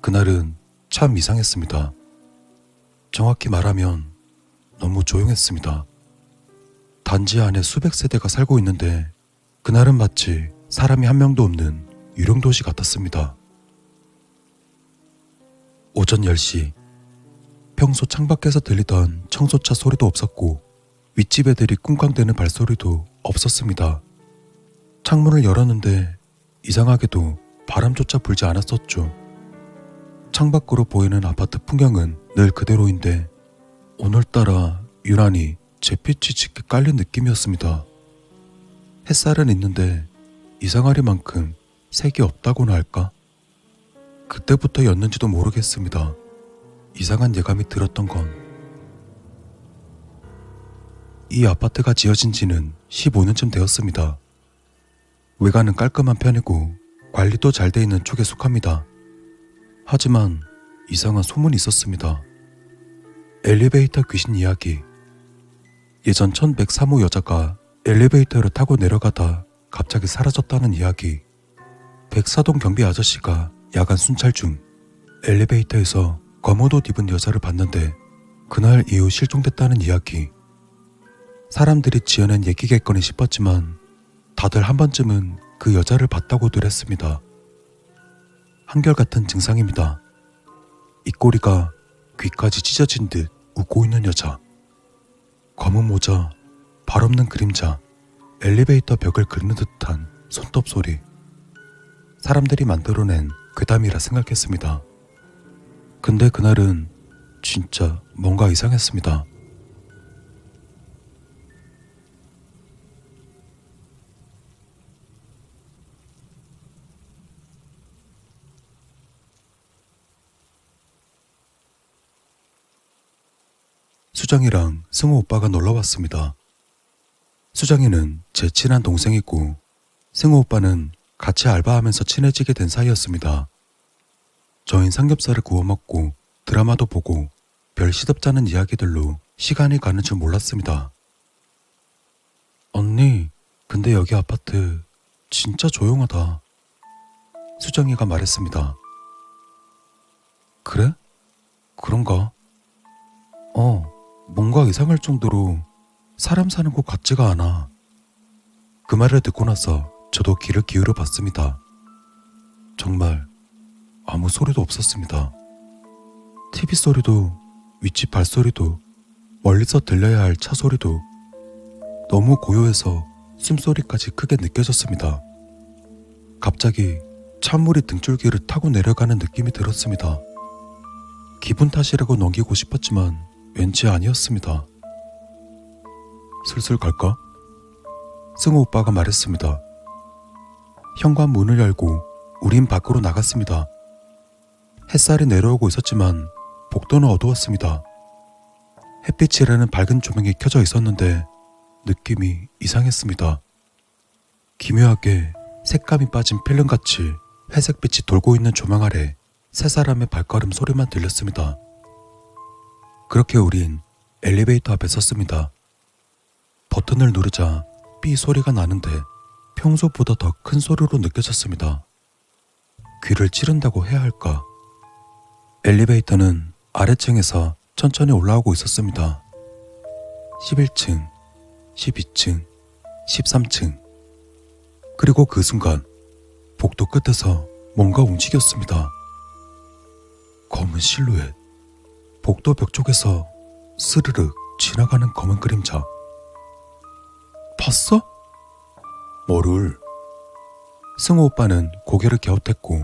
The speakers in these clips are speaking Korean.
그날은 참 이상했습니다. 정확히 말하면 너무 조용했습니다. 단지 안에 수백 세대가 살고 있는데 그날은 마치 사람이 한 명도 없는 유령도시 같았습니다. 오전 10시, 평소 창밖에서 들리던 청소차 소리도 없었고 윗집 애들이 쿵쾅대는 발소리도 없었습니다. 창문을 열었는데 이상하게도 바람조차 불지 않았었죠. 창밖으로 보이는 아파트 풍경은 늘 그대로인데 오늘따라 유난히 잿빛이 짙게 깔린 느낌이었습니다. 햇살은 있는데 이상하리만큼 색이 없다고나 할까? 그때부터였는지도 모르겠습니다. 이상한 예감이 들었던 건 이 아파트가 지어진 지는 15년쯤 되었습니다. 외관은 깔끔한 편이고 관리도 잘 돼 있는 쪽에 속합니다. 하지만 이상한 소문이 있었습니다. 엘리베이터 귀신 이야기. 예전 1103호 여자가 엘리베이터를 타고 내려가다 갑자기 사라졌다는 이야기. 백사동 경비 아저씨가 야간 순찰 중 엘리베이터에서 검은 옷 입은 여자를 봤는데 그날 이후 실종됐다는 이야기. 사람들이 지어낸 얘기겠거니 싶었지만 다들 한 번쯤은 그 여자를 봤다고들 했습니다. 한결같은 증상입니다. 입꼬리가 귀까지 찢어진 듯 웃고 있는 여자. 검은 모자, 발 없는 그림자, 엘리베이터 벽을 긁는 듯한 손톱 소리. 사람들이 만들어낸 괴담이라 생각했습니다. 근데 그날은 진짜 뭔가 이상했습니다. 수정이랑 승우 오빠가 놀러 왔습니다. 수정이는 제 친한 동생이고 승우 오빠는 같이 알바하면서 친해지게 된 사이였습니다. 저흰 삼겹살을 구워 먹고 드라마도 보고 별 시덥잖은 이야기들로 시간이 가는 줄 몰랐습니다. 언니, 근데 여기 아파트 진짜 조용하다. 수정이가 말했습니다. 그래? 그런가? 뭔가 이상할 정도로 사람 사는 곳 같지가 않아. 그 말을 듣고 나서 저도 귀를 기울여 봤습니다. 정말 아무 소리도 없었습니다. TV 소리도 윗집 발소리도 멀리서 들려야 할 차 소리도 너무 고요해서 숨소리까지 크게 느껴졌습니다. 갑자기 찬물이 등줄기를 타고 내려가는 느낌이 들었습니다. 기분 탓이라고 넘기고 싶었지만 왠지 아니었습니다. 슬슬 갈까? 승우 오빠가 말했습니다. 현관 문을 열고 우린 밖으로 나갔습니다. 햇살이 내려오고 있었지만 복도는 어두웠습니다. 햇빛이라는 밝은 조명이 켜져 있었는데 느낌이 이상했습니다. 기묘하게 색감이 빠진 필름같이 회색빛이 돌고 있는 조명 아래 세 사람의 발걸음 소리만 들렸습니다. 그렇게 우린 엘리베이터 앞에 섰습니다. 버튼을 누르자 삐 소리가 나는데 평소보다 더 큰 소리로 느껴졌습니다. 귀를 찌른다고 해야 할까? 엘리베이터는 아래층에서 천천히 올라오고 있었습니다. 11층, 12층, 13층. 그리고 그 순간 복도 끝에서 뭔가 움직였습니다. 검은 실루엣. 복도 벽 쪽에서 스르륵 지나가는 검은 그림자. 봤어? 뭐를? 승우 오빠는 고개를 갸웃했고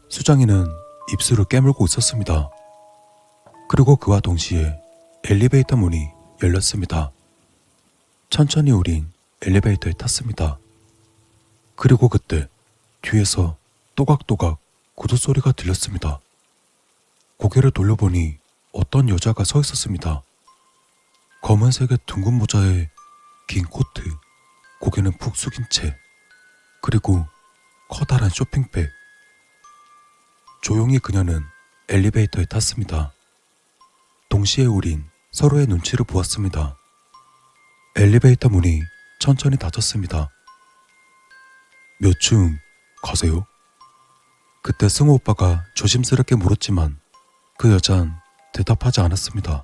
수정이는 입술을 깨물고 있었습니다. 그리고 그와 동시에 엘리베이터 문이 열렸습니다. 천천히 우린 엘리베이터에 탔습니다. 그리고 그때 뒤에서 또각또각 구두 소리가 들렸습니다. 고개를 돌려보니 어떤 여자가 서 있었습니다. 검은색의 둥근 모자에 긴 코트, 고개는 푹 숙인 채, 그리고 커다란 쇼핑백. 조용히 그녀는 엘리베이터에 탔습니다. 동시에 우린 서로의 눈치를 보았습니다. 엘리베이터 문이 천천히 닫혔습니다. 몇 층 가세요? 그때 승우 오빠가 조심스럽게 물었지만 그 여잔 대답하지 않았습니다.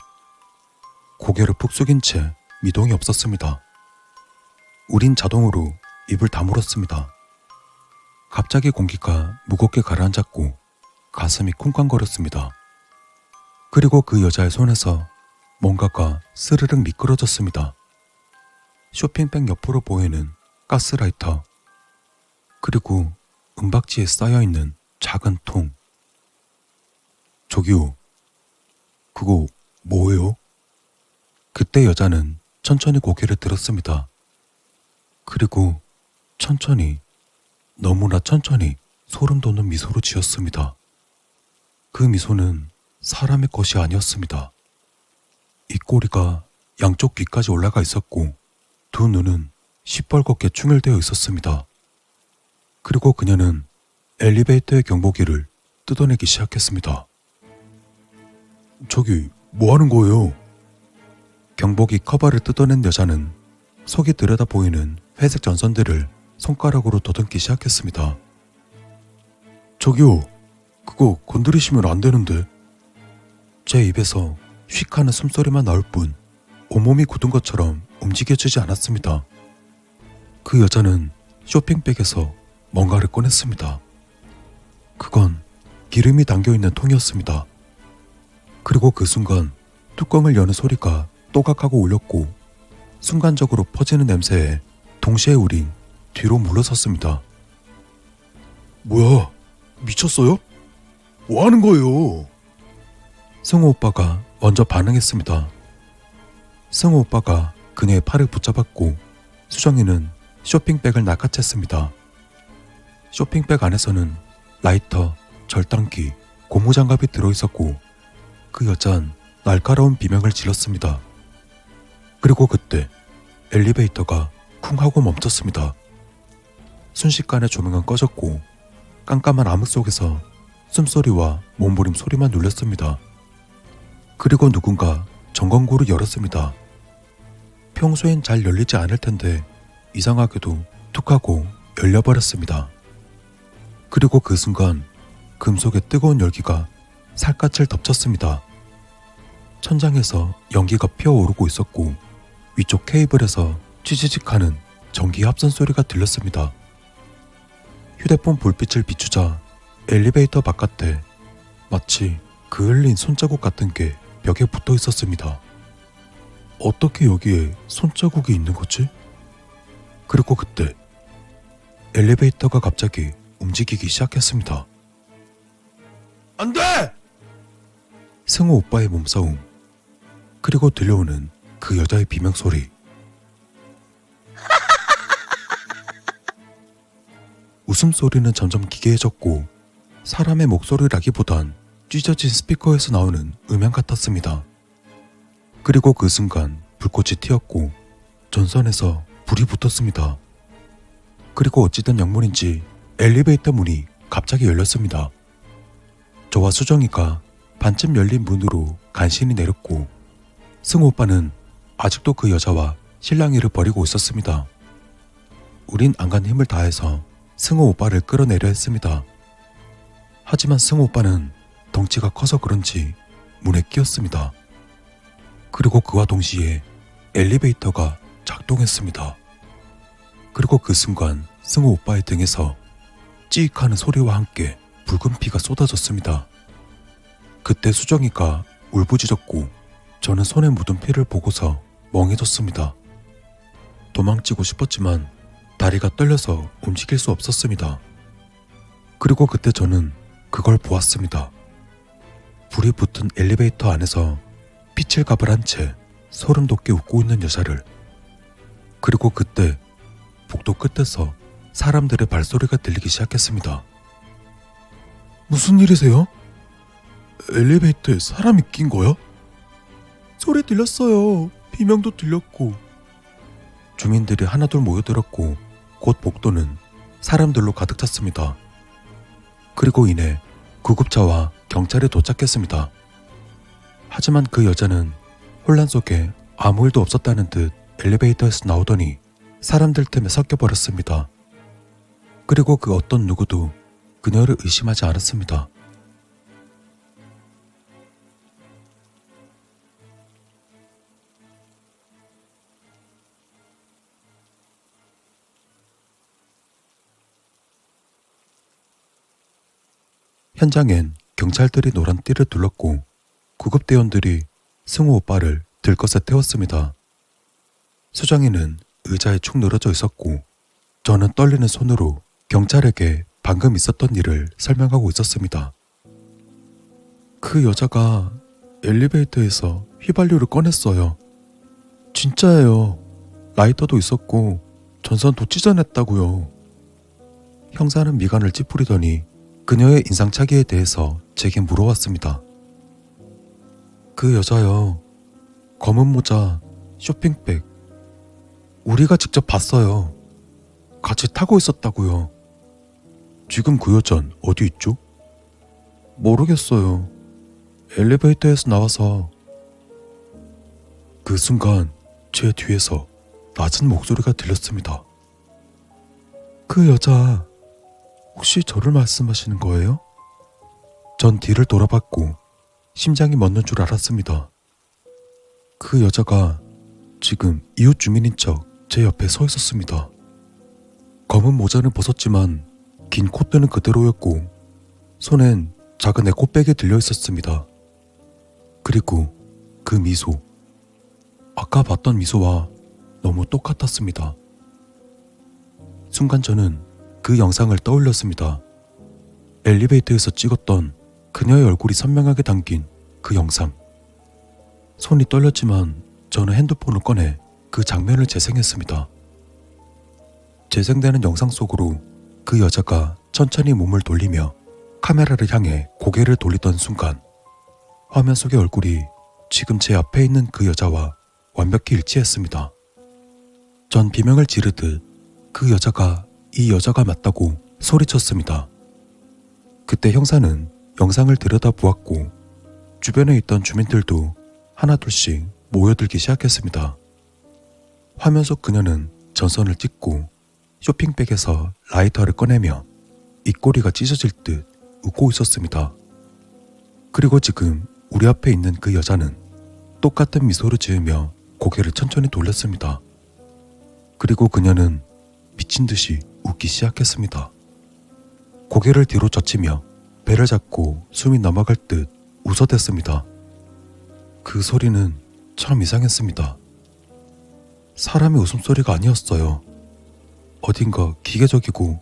고개를 푹 숙인 채 미동이 없었습니다. 우린 자동으로 입을 다물었습니다. 갑자기 공기가 무겁게 가라앉았고 가슴이 쿵쾅거렸습니다. 그리고 그 여자의 손에서 뭔가가 스르륵 미끄러졌습니다. 쇼핑백 옆으로 보이는 가스라이터, 그리고 은박지에 쌓여있는 작은 통. 저기요, 그거 뭐예요? 그때 여자는 천천히 고개를 들었습니다. 그리고 천천히, 너무나 천천히 소름 돋는 미소로 지었습니다. 그 미소는 사람의 것이 아니었습니다. 입꼬리가 양쪽 귀까지 올라가 있었고 두 눈은 시뻘겋게 충혈되어 있었습니다. 그리고 그녀는 엘리베이터의 경보기를 뜯어내기 시작했습니다. 저기 뭐 하는 거예요? 경보기 커버를 뜯어낸 여자는 속이 들여다 보이는 회색 전선들을 손가락으로 더듬기 시작했습니다. 저기요, 그거 건드리시면 안 되는데. 제 입에서 휙 하는 숨소리만 나올 뿐 온몸이 굳은 것처럼 움직여지지 않았습니다. 그 여자는 쇼핑백에서 뭔가를 꺼냈습니다. 그건 기름이 담겨있는 통이었습니다. 그리고 그 순간 뚜껑을 여는 소리가 또각하고 울렸고 순간적으로 퍼지는 냄새에 동시에 우린 뒤로 물러섰습니다. 뭐야, 미쳤어요? 뭐 하는 거예요? 승우 오빠가 먼저 반응했습니다. 승우 오빠가 그녀의 팔을 붙잡았고 수정이는 쇼핑백을 낚아챘습니다. 쇼핑백 안에서는 라이터, 절단기, 고무장갑이 들어있었고 그 여잔 날카로운 비명을 질렀습니다. 그리고 그때 엘리베이터가 쿵 하고 멈췄습니다. 순식간에 조명은 꺼졌고 깜깜한 암흑 속에서 숨소리와 몸부림 소리만 울렸습니다. 그리고 누군가 전건구를 열었습니다. 평소엔 잘 열리지 않을 텐데 이상하게도 툭 하고 열려버렸습니다. 그리고 그 순간 금속의 뜨거운 열기가 살갗을 덮쳤습니다. 천장에서 연기가 피어오르고 있었고 위쪽 케이블에서 찌지직하는 전기 합선 소리가 들렸습니다. 휴대폰 불빛을 비추자 엘리베이터 바깥에 마치 그을린 손자국 같은 게 벽에 붙어 있었습니다. 어떻게 여기에 손자국이 있는 거지? 그리고 그때 엘리베이터가 갑자기 움직이기 시작했습니다. 안 돼! 승우 오빠의 몸싸움, 그리고 들려오는 그 여자의 비명소리. 웃음소리는 점점 기괴해졌고 사람의 목소리라기보단 찢어진 스피커에서 나오는 음향 같았습니다. 그리고 그 순간 불꽃이 튀었고 전선에서 불이 붙었습니다. 그리고 어찌된 영문인지 엘리베이터 문이 갑자기 열렸습니다. 저와 수정이가 반쯤 열린 문으로 간신히 내렸고 승우 오빠는 아직도 그 여자와 실랑이를 벌이고 있었습니다. 우린 안간 힘을 다해서 승우 오빠를 끌어내려 했습니다. 하지만 승우 오빠는 덩치가 커서 그런지 문에 끼었습니다. 그리고 그와 동시에 엘리베이터가 작동했습니다. 그리고 그 순간 승우 오빠의 등에서 찌익 하는 소리와 함께 붉은 피가 쏟아졌습니다. 그때 수정이가 울부짖었고 저는 손에 묻은 피를 보고서 멍해졌습니다. 도망치고 싶었지만 다리가 떨려서 움직일 수 없었습니다. 그리고 그때 저는 그걸 보았습니다. 불이 붙은 엘리베이터 안에서 빛을 가발한 채 소름 돋게 웃고 있는 여자를. 그리고 그때 복도 끝에서 사람들의 발소리가 들리기 시작했습니다. 무슨 일이세요? 엘리베이터에 사람이 낀 거야? 소리 들렸어요. 비명도 들렸고. 주민들이 하나둘 모여들었고 곧 복도는 사람들로 가득 찼습니다. 그리고 이내 구급차와 경찰이 도착했습니다. 하지만 그 여자는 혼란 속에 아무 일도 없었다는 듯 엘리베이터에서 나오더니 사람들 틈에 섞여버렸습니다. 그리고 그 어떤 누구도 그녀를 의심하지 않았습니다. 현장엔 경찰들이 노란 띠를 둘렀고 구급대원들이 승우 오빠를 들것에 태웠습니다. 수정이는 의자에 축 늘어져 있었고 저는 떨리는 손으로 경찰에게 방금 있었던 일을 설명하고 있었습니다. 그 여자가 엘리베이터에서 휘발유를 꺼냈어요. 진짜예요. 라이터도 있었고 전선도 찢어냈다고요. 형사는 미간을 찌푸리더니 그녀의 인상착의에 대해서 제게 물어왔습니다. 그 여자요. 검은 모자, 쇼핑백. 우리가 직접 봤어요. 같이 타고 있었다고요. 지금 그 여잔 어디 있죠? 모르겠어요. 엘리베이터에서 나와서. 그 순간 제 뒤에서 낮은 목소리가 들렸습니다. 그 여자 혹시 저를 말씀하시는 거예요? 전 뒤를 돌아봤고 심장이 멎는 줄 알았습니다. 그 여자가 지금 이웃 주민인 척 제 옆에 서 있었습니다. 검은 모자는 벗었지만 긴 콧대는 그대로였고 손엔 작은 에코백이 들려 있었습니다. 그리고 그 미소, 아까 봤던 미소와 너무 똑같았습니다. 순간 저는 그 영상을 떠올렸습니다. 엘리베이터에서 찍었던 그녀의 얼굴이 선명하게 담긴 그 영상. 손이 떨렸지만 저는 핸드폰을 꺼내 그 장면을 재생했습니다. 재생되는 영상 속으로 그 여자가 천천히 몸을 돌리며 카메라를 향해 고개를 돌리던 순간 화면 속의 얼굴이 지금 제 앞에 있는 그 여자와 완벽히 일치했습니다. 전 비명을 지르듯 그 여자가 이 여자가 맞다고 소리쳤습니다. 그때 형사는 영상을 들여다보았고 주변에 있던 주민들도 하나둘씩 모여들기 시작했습니다. 화면 속 그녀는 전선을 찍고 쇼핑백에서 라이터를 꺼내며 입꼬리가 찢어질 듯 웃고 있었습니다. 그리고 지금 우리 앞에 있는 그 여자는 똑같은 미소를 지으며 고개를 천천히 돌렸습니다. 그리고 그녀는 미친 듯이 웃기 시작했습니다. 고개를 뒤로 젖히며 배를 잡고 숨이 넘어갈 듯 웃어댔습니다. 그 소리는 참 이상했습니다. 사람의 웃음소리가 아니었어요. 어딘가 기계적이고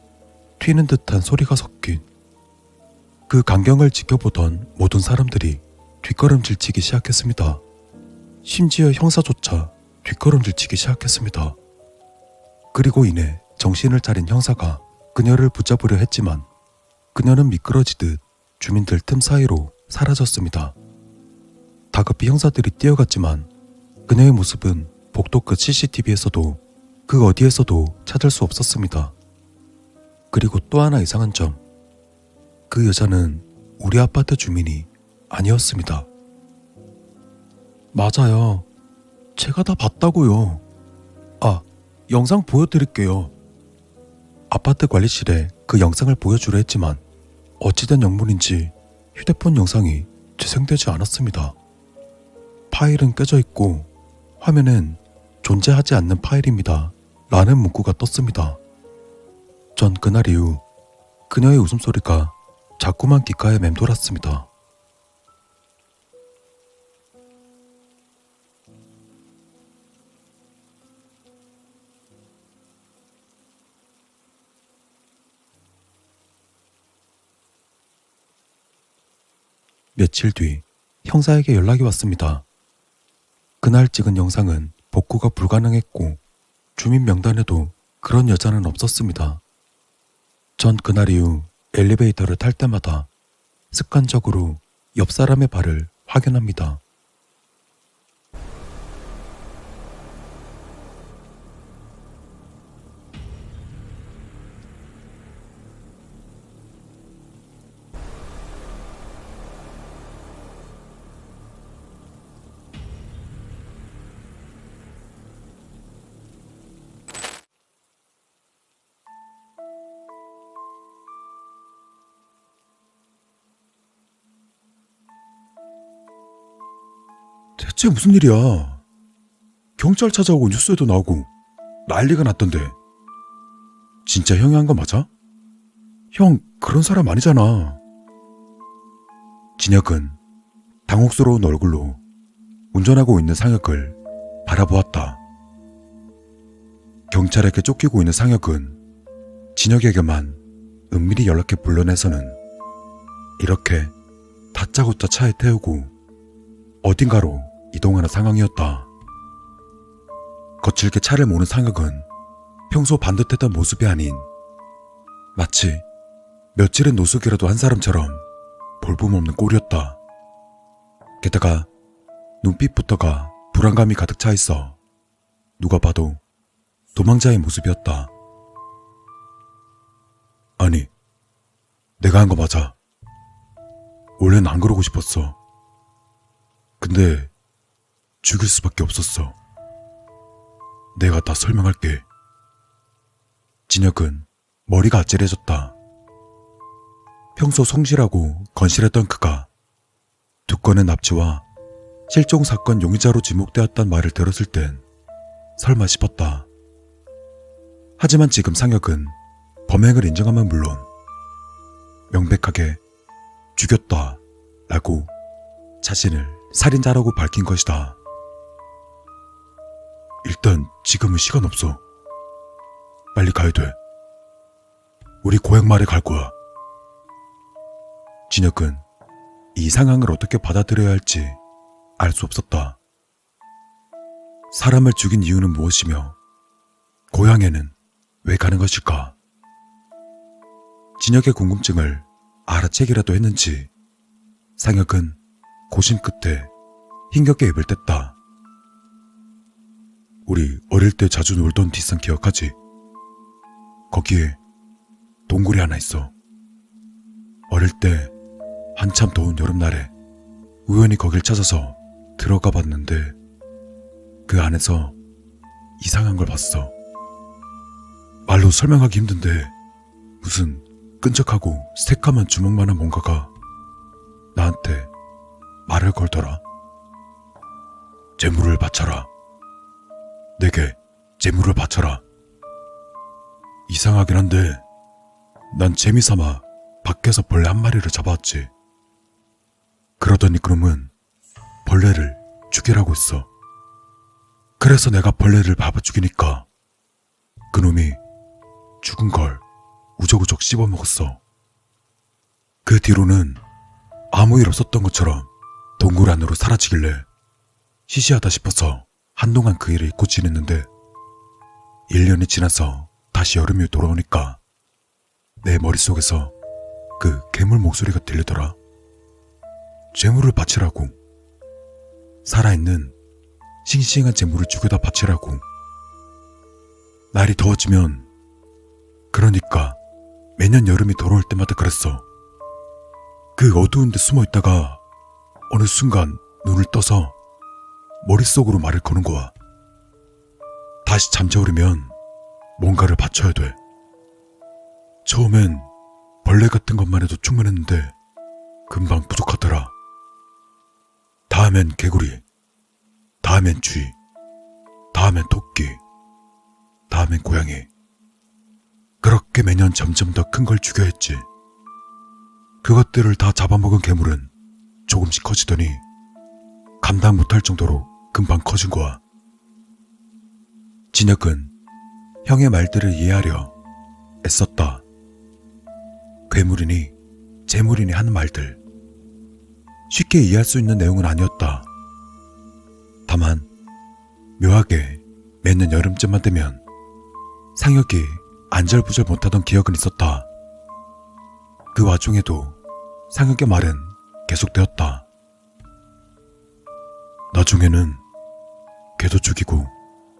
튀는 듯한 소리가 섞인. 그 광경을 지켜보던 모든 사람들이 뒷걸음질치기 시작했습니다. 심지어 형사조차 뒷걸음질치기 시작했습니다. 그리고 이내 정신을 차린 형사가 그녀를 붙잡으려 했지만 그녀는 미끄러지듯 주민들 틈 사이로 사라졌습니다. 다급히 형사들이 뛰어갔지만 그녀의 모습은 복도 끝 CCTV에서도 그 어디에서도 찾을 수 없었습니다. 그리고 또 하나 이상한 점, 그 여자는 우리 아파트 주민이 아니었습니다. 맞아요. 제가 다 봤다고요. 아, 영상 보여드릴게요. 아파트 관리실에 그 영상을 보여주려 했지만 어찌된 영문인지 휴대폰 영상이 재생되지 않았습니다. 파일은 깨져 있고 화면엔 존재하지 않는 파일입니다. 라는 문구가 떴습니다. 전 그날 이후 그녀의 웃음소리가 자꾸만 귓가에 맴돌았습니다. 며칠 뒤 형사에게 연락이 왔습니다. 그날 찍은 영상은 복구가 불가능했고 주민 명단에도 그런 여자는 없었습니다. 전 그날 이후 엘리베이터를 탈 때마다 습관적으로 옆 사람의 발을 확인합니다. 대체 무슨 일이야? 경찰 찾아오고 뉴스에도 나오고 난리가 났던데. 진짜 형이 한 거 맞아? 형 그런 사람 아니잖아. 진혁은 당혹스러운 얼굴로 운전하고 있는 상혁을 바라보았다. 경찰에게 쫓기고 있는 상혁은 진혁에게만 은밀히 연락해 불러내서는 이렇게 다짜고짜 차에 태우고 어딘가로 이동하는 상황이었다. 거칠게 차를 모는 상혁은 평소 반듯했던 모습이 아닌 마치 며칠은 노숙이라도 한 사람처럼 볼품없는 꼴이었다. 게다가 눈빛부터가 불안감이 가득 차 있어 누가 봐도 도망자의 모습이었다. 아니, 내가 한 거 맞아. 원래는 안 그러고 싶었어. 근데 죽일 수밖에 없었어. 내가 다 설명할게. 진혁은 머리가 아찔해졌다. 평소 성실하고 건실했던 그가 두 건의 납치와 실종 사건 용의자로 지목되었단 말을 들었을 땐 설마 싶었다. 하지만 지금 상혁은 범행을 인정하면 물론 명백하게 죽였다 라고 자신을 살인자라고 밝힌 것이다. 일단 지금은 시간 없어. 빨리 가야 돼. 우리 고향 마을에 갈 거야. 진혁은 이 상황을 어떻게 받아들여야 할지 알 수 없었다. 사람을 죽인 이유는 무엇이며 고향에는 왜 가는 것일까? 진혁의 궁금증을 알아채기라도 했는지 상혁은 고심 끝에 힘겹게 입을 뗐다. 우리 어릴 때 자주 놀던 뒷산 기억하지? 거기에 동굴이 하나 있어. 어릴 때 한참 더운 여름날에 우연히 거길 찾아서 들어가 봤는데 그 안에서 이상한 걸 봤어. 말로 설명하기 힘든데 무슨 끈적하고 새까만 주먹만한 뭔가가 나한테 말을 걸더라. 재물을 바쳐라. 내게 재물을 바쳐라. 이상하긴 한데 난 재미삼아 밖에서 벌레 한 마리를 잡아왔지. 그러더니 그놈은 벌레를 죽이라고 했어. 그래서 내가 벌레를 잡아 죽이니까 그놈이 죽은 걸 우적우적 씹어먹었어. 그 뒤로는 아무 일 없었던 것처럼 동굴 안으로 사라지길래 시시하다 싶어서 한동안 그 일을 잊고 지냈는데 1년이 지나서 다시 여름이 돌아오니까 내 머릿속에서 그 괴물 목소리가 들리더라. 재물을 바치라고. 살아있는 싱싱한 재물을 죽여다 바치라고. 날이 더워지면 그러니까 매년 여름이 돌아올 때마다 그랬어. 그 어두운 데 숨어 있다가 어느 순간 눈을 떠서 머릿속으로 말을 거는 거야. 다시 잠자오르면 뭔가를 바쳐야 돼. 처음엔 벌레 같은 것만 해도 충분했는데 금방 부족하더라. 다음엔 개구리, 다음엔 쥐, 다음엔 토끼, 다음엔 고양이. 그렇게 매년 점점 더 큰 걸 죽여야 했지. 그것들을 다 잡아먹은 괴물은 조금씩 커지더니 감당 못할 정도로 금방 커진 거야. 진혁은 형의 말들을 이해하려 애썼다. 괴물이니 재물이니 하는 말들. 쉽게 이해할 수 있는 내용은 아니었다. 다만 묘하게 매년 여름쯤만 되면 상혁이 안절부절 못하던 기억은 있었다. 그 와중에도 상혁의 말은 계속되었다. 나중에는 개도 죽이고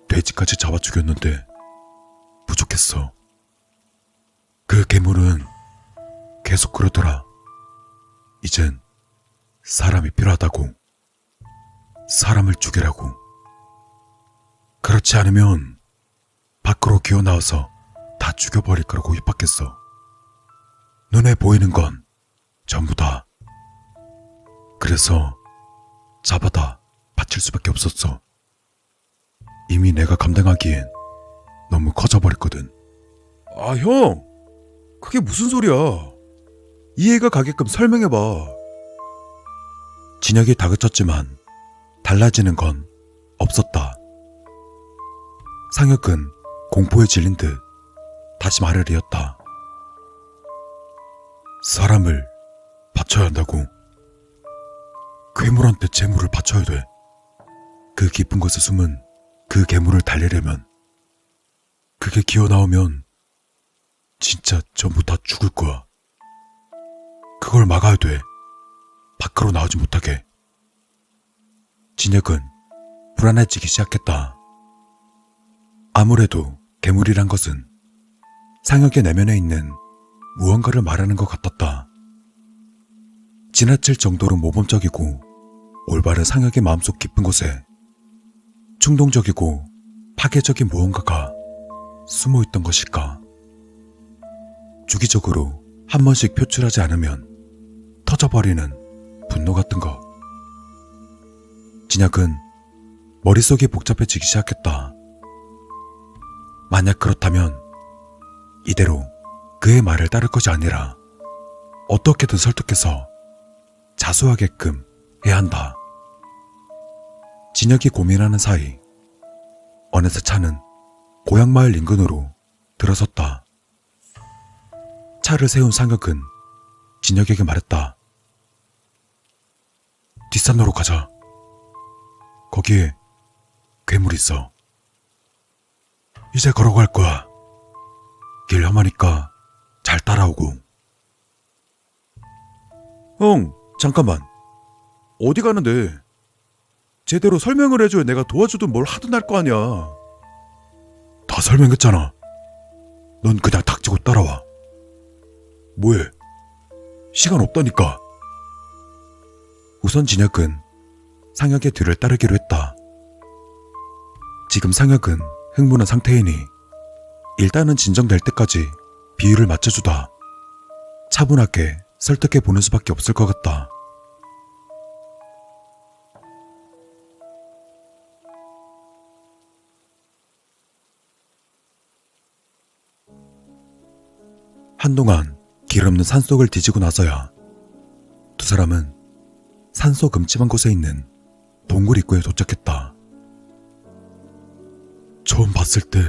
돼지까지 잡아 죽였는데 부족했어. 그 괴물은 계속 그러더라. 이젠 사람이 필요하다고. 사람을 죽이라고. 그렇지 않으면 밖으로 기어나와서 다 죽여버릴 거라고 협박했어. 눈에 보이는 건 전부 다. 그래서 잡아다 다칠 수밖에 없었어. 이미 내가 감당하기엔 너무 커져버렸거든. 아, 형! 그게 무슨 소리야? 이해가 가게끔 설명해봐. 진혁이 다그쳤지만 달라지는 건 없었다. 상혁은 공포에 질린 듯 다시 말을 이었다. 사람을 바쳐야 한다고. 괴물한테 재물을 바쳐야 돼. 그 깊은 곳에 숨은 그 괴물을 달래려면, 그게 기어나오면 진짜 전부 다 죽을 거야. 그걸 막아야 돼. 밖으로 나오지 못하게. 진혁은 불안해지기 시작했다. 아무래도 괴물이란 것은 상혁의 내면에 있는 무언가를 말하는 것 같았다. 지나칠 정도로 모범적이고 올바른 상혁의 마음속 깊은 곳에 충동적이고 파괴적인 무언가가 숨어있던 것일까? 주기적으로 한 번씩 표출하지 않으면 터져버리는 분노 같은 거. 진혁은 머릿속이 복잡해지기 시작했다. 만약 그렇다면 이대로 그의 말을 따를 것이 아니라 어떻게든 설득해서 자수하게끔 해야 한다. 진혁이 고민하는 사이 어느새 차는 고향마을 인근으로 들어섰다. 차를 세운 상혁은 진혁에게 말했다. 뒷산로로 가자. 거기에 괴물이 있어. 이제 걸어갈 거야. 길 험하니까 잘 따라오고. 형, 잠깐만. 어디 가는데? 제대로 설명을 해줘야 내가 도와주든 뭘 하든 할 거 아니야. 다 설명했잖아. 넌 그냥 닥치고 따라와. 뭐해? 시간 없다니까. 우선 진혁은 상혁의 뒤를 따르기로 했다. 지금 상혁은 흥분한 상태이니 일단은 진정될 때까지 비율을 맞춰주다 차분하게 설득해 보는 수밖에 없을 것 같다. 한동안 길 없는 산속을 뒤지고 나서야 두 사람은 산속 음침한 곳에 있는 동굴 입구에 도착했다. 처음 봤을 때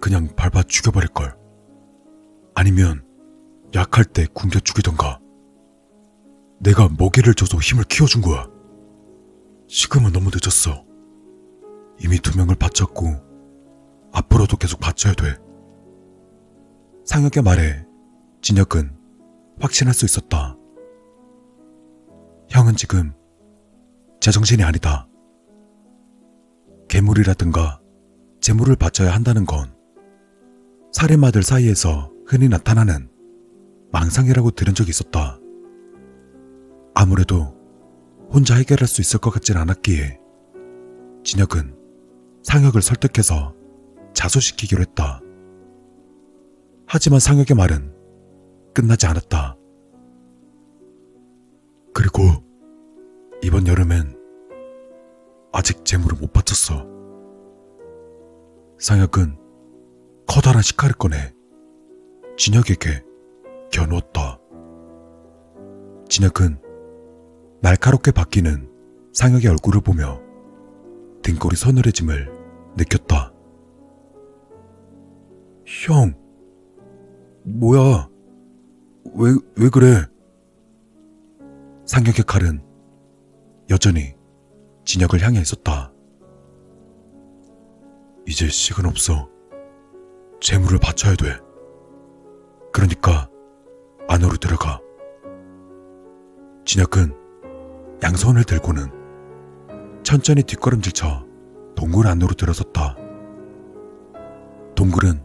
그냥 밟아 죽여버릴걸. 아니면 약할 때 굶겨 죽이던가. 내가 먹이를 줘서 힘을 키워준 거야. 지금은 너무 늦었어. 이미 2명을 바쳤고 앞으로도 계속 바쳐야 돼. 상혁의 말에 진혁은 확신할 수 있었다. 형은 지금 제정신이 아니다. 괴물이라든가 재물을 바쳐야 한다는 건 살인마들 사이에서 흔히 나타나는 망상이라고 들은 적이 있었다. 아무래도 혼자 해결할 수 있을 것 같진 않았기에 진혁은 상혁을 설득해서 자수시키기로 했다. 하지만 상혁의 말은 끝나지 않았다. 그리고 이번 여름엔 아직 재물을 못 바쳤어. 상혁은 커다란 식칼을 꺼내 진혁에게 겨누었다. 진혁은 날카롭게 바뀌는 상혁의 얼굴을 보며 등골이 서늘해짐을 느꼈다. 형, 뭐야? 왜 그래? 상혁의 칼은 여전히 진혁을 향해 있었다. 이제 시간 없어. 재물을 바쳐야 돼. 그러니까 안으로 들어가. 진혁은 양손을 들고는 천천히 뒷걸음질쳐 동굴 안으로 들어섰다. 동굴은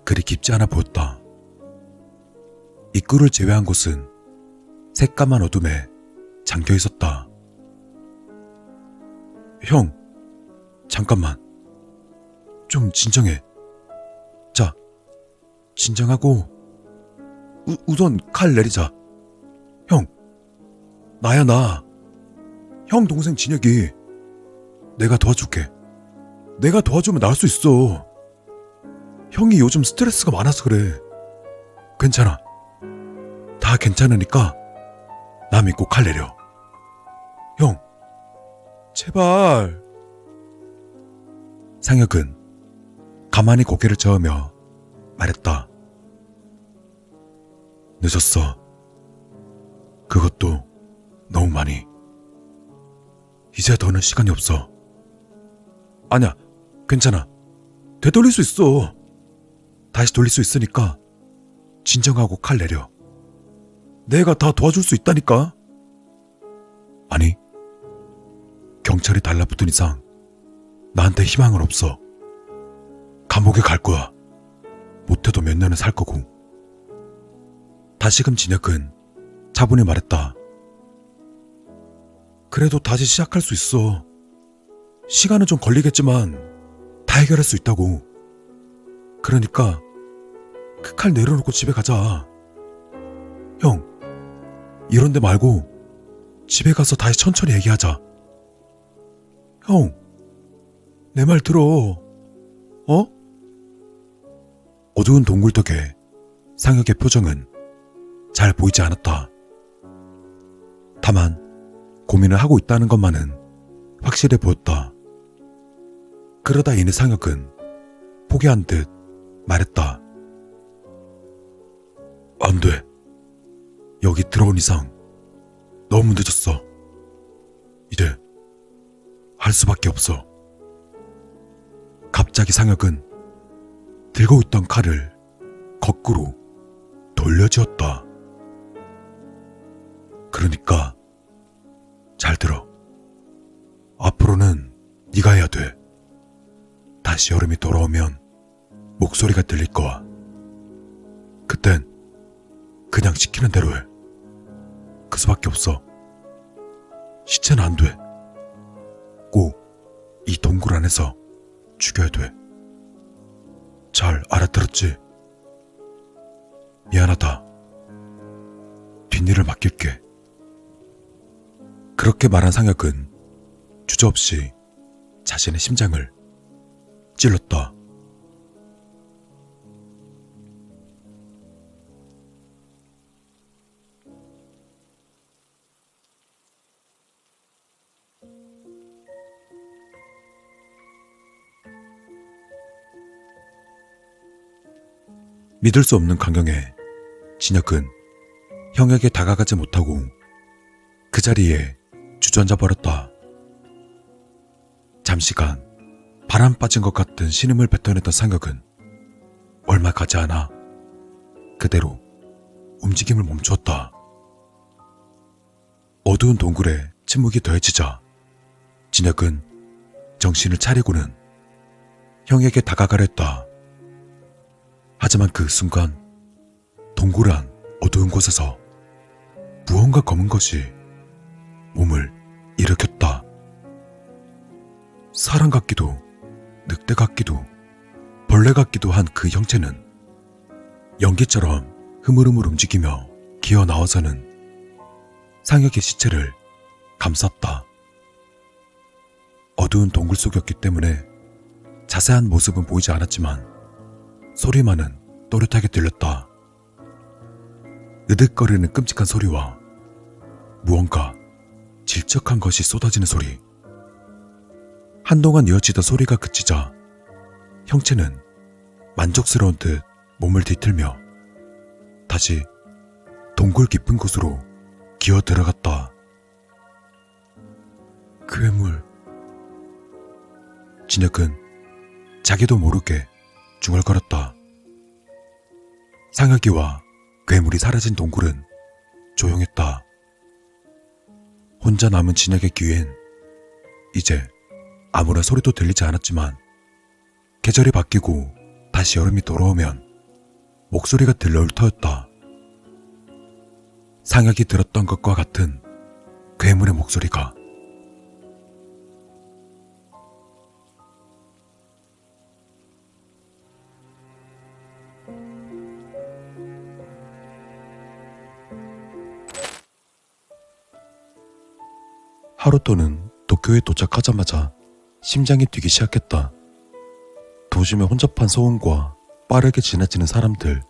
그리 깊지 않아 보였다. 입구를 제외한 곳은 새까만 어둠에 잠겨 있었다. 형, 잠깐만. 좀 진정해. 자, 진정하고 우선 칼 내리자. 형, 나야 나. 형 동생 진혁이 내가 도와줄게. 내가 도와주면 나을 수 있어. 형이 요즘 스트레스가 많아서 그래. 괜찮아. 다 괜찮으니까 나 믿고 칼 내려. 형, 제발. 상혁은 가만히 고개를 저으며 말했다. 늦었어. 그것도 너무 많이. 이제 더는 시간이 없어. 아니야, 괜찮아. 되돌릴 수 있어. 다시 돌릴 수 있으니까 진정하고 칼 내려. 내가 다 도와줄 수 있다니까. 아니, 경찰이 달라붙은 이상 나한테 희망은 없어. 감옥에 갈 거야. 못해도 몇 년은 살 거고. 다시금 진혁은 차분히 말했다. 그래도 다시 시작할 수 있어. 시간은 좀 걸리겠지만 다 해결할 수 있다고. 그러니까 그 칼 내려놓고 집에 가자. 형, 이런 데 말고 집에 가서 다시 천천히 얘기하자. 형, 내 말 들어. 어? 어두운 동굴 덕에 상혁의 표정은 잘 보이지 않았다. 다만 고민을 하고 있다는 것만은 확실해 보였다. 그러다 이내 상혁은 포기한 듯 말했다. 안 돼. 여기 들어온 이상 너무 늦었어. 이제 할 수밖에 없어. 갑자기 상혁은 들고 있던 칼을 거꾸로 돌려쥐었다. 그러니까 잘 들어. 앞으로는 네가 해야 돼. 다시 여름이 돌아오면 목소리가 들릴 거야. 그땐 그냥 시키는 대로 해. 그 수밖에 없어. 시체는 안 돼. 꼭 이 동굴 안에서 죽여야 돼. 잘 알아들었지? 미안하다. 뒷일을 맡길게. 그렇게 말한 상혁은 주저없이 자신의 심장을 찔렀다. 믿을 수 없는 광경에 진혁은 형에게 다가가지 못하고 그 자리에 주저앉아 버렸다. 잠시간 바람 빠진 것 같은 신음을 뱉어냈던 상혁은 얼마 가지 않아 그대로 움직임을 멈추었다. 어두운 동굴에 침묵이 더해지자 진혁은 정신을 차리고는 형에게 다가가려 했다. 하지만 그 순간 동굴 안 어두운 곳에서 무언가 검은 것이 몸을 일으켰다. 사람 같기도 늑대 같기도 벌레 같기도 한 그 형체는 연기처럼 흐물흐물 움직이며 기어 나와서는 상혁의 시체를 감쌌다. 어두운 동굴 속이었기 때문에 자세한 모습은 보이지 않았지만 소리만은 또렷하게 들렸다. 으득거리는 끔찍한 소리와 무언가 질척한 것이 쏟아지는 소리. 한동안 이어지던 소리가 그치자 형체는 만족스러운 듯 몸을 뒤틀며 다시 동굴 깊은 곳으로 기어 들어갔다. 괴물. 진혁은 자기도 모르게 중얼거렸다. 상혁이와 괴물이 사라진 동굴은 조용했다. 혼자 남은 진혁의 귀엔 이제 아무런 소리도 들리지 않았지만 계절이 바뀌고 다시 여름이 돌아오면 목소리가 들려올 터였다. 상혁이 들었던 것과 같은 괴물의 목소리가. 하루토는 도쿄에 도착하자마자 심장이 뛰기 시작했다. 도심의 혼잡한 소음과 빠르게 지나치는 사람들,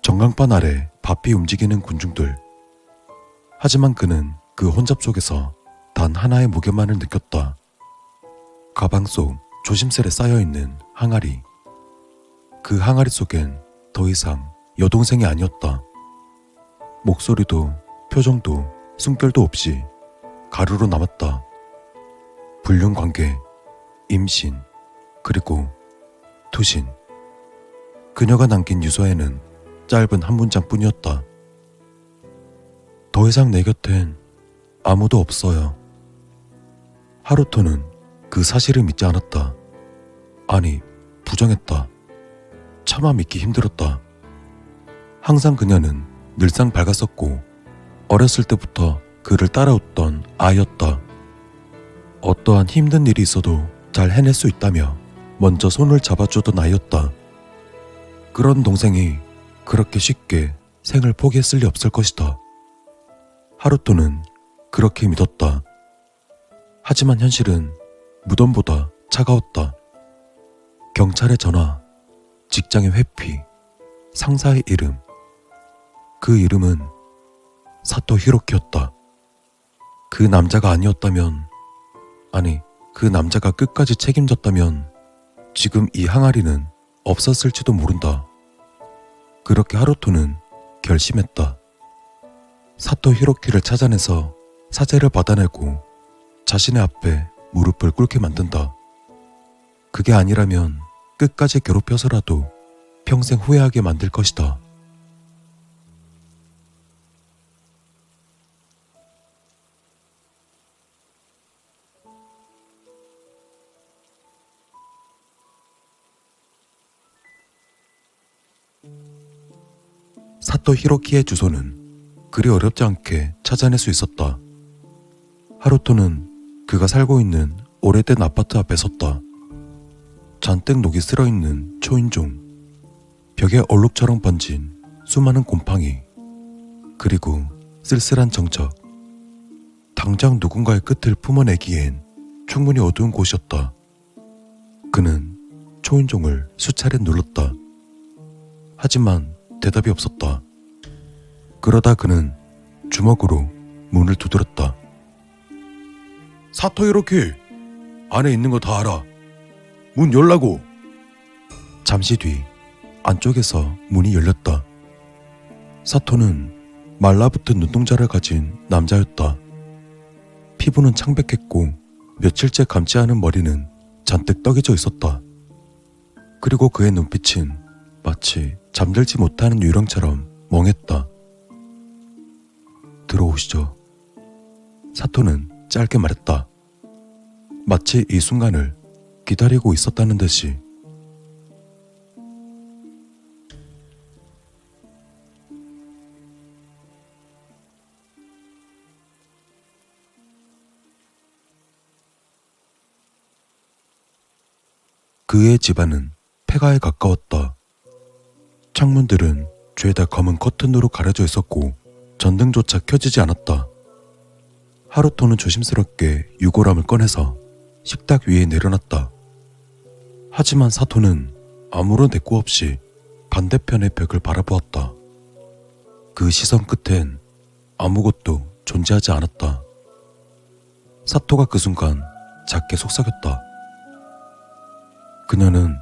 전광판 아래 바삐 움직이는 군중들. 하지만 그는 그 혼잡 속에서 단 하나의 무게만을 느꼈다. 가방 속 조심스레 쌓여있는 항아리. 그 항아리 속엔 더 이상 여동생이 아니었다. 목소리도 표정도 숨결도 없이 가루로 남았다. 불륜관계, 임신, 그리고 투신. 그녀가 남긴 유서에는 짧은 한 문장뿐이었다. 더 이상 내 곁엔 아무도 없어요. 하루토는 그 사실을 믿지 않았다. 아니, 부정했다. 차마 믿기 힘들었다. 항상 그녀는 늘상 밝았었고 어렸을 때부터 그를 따라왔던 아이였다. 어떠한 힘든 일이 있어도 잘 해낼 수 있다며 먼저 손을 잡아주던 아이였다. 그런 동생이 그렇게 쉽게 생을 포기했을 리 없을 것이다. 하루토는 그렇게 믿었다. 하지만 현실은 무덤보다 차가웠다. 경찰의 전화, 직장의 회피, 상사의 이름. 그 이름은 사토 히로키였다. 그 남자가 아니었다면, 아니, 그 남자가 끝까지 책임졌다면 지금 이 항아리는 없었을지도 모른다. 그렇게 하루토는 결심했다. 사토 히로키를 찾아내서 사죄를 받아내고 자신의 앞에 무릎을 꿇게 만든다. 그게 아니라면 끝까지 괴롭혀서라도 평생 후회하게 만들 것이다. 사토 히로키의 주소는 그리 어렵지 않게 찾아낼 수 있었다. 하루토는 그가 살고 있는 오래된 아파트 앞에 섰다. 잔뜩 녹이 쓸어있는 초인종, 벽에 얼룩처럼 번진 수많은 곰팡이, 그리고 쓸쓸한 정적. 당장 누군가의 끝을 품어내기엔 충분히 어두운 곳이었다. 그는 초인종을 수차례 눌렀다. 하지만 대답이 없었다. 그러다 그는 주먹으로 문을 두드렸다. 사토 히로키, 안에 있는 거 다 알아. 문 열라고. 잠시 뒤 안쪽에서 문이 열렸다. 사토는 말라붙은 눈동자를 가진 남자였다. 피부는 창백했고 며칠째 감지 않은 머리는 잔뜩 떡여져 있었다. 그리고 그의 눈빛은 마치 잠들지 못하는 유령처럼 멍했다. 들어오시죠. 사토는 짧게 말했다. 마치 이 순간을 기다리고 있었다는 듯이. 그의 집안은 폐가에 가까웠다. 창문들은 죄다 검은 커튼으로 가려져 있었고 전등조차 켜지지 않았다. 하루토는 조심스럽게 유골함을 꺼내서 식탁 위에 내려놨다. 하지만 사토는 아무런 대꾸 없이 반대편의 벽을 바라보았다. 그 시선 끝엔 아무것도 존재하지 않았다. 사토가 그 순간 작게 속삭였다. 그녀는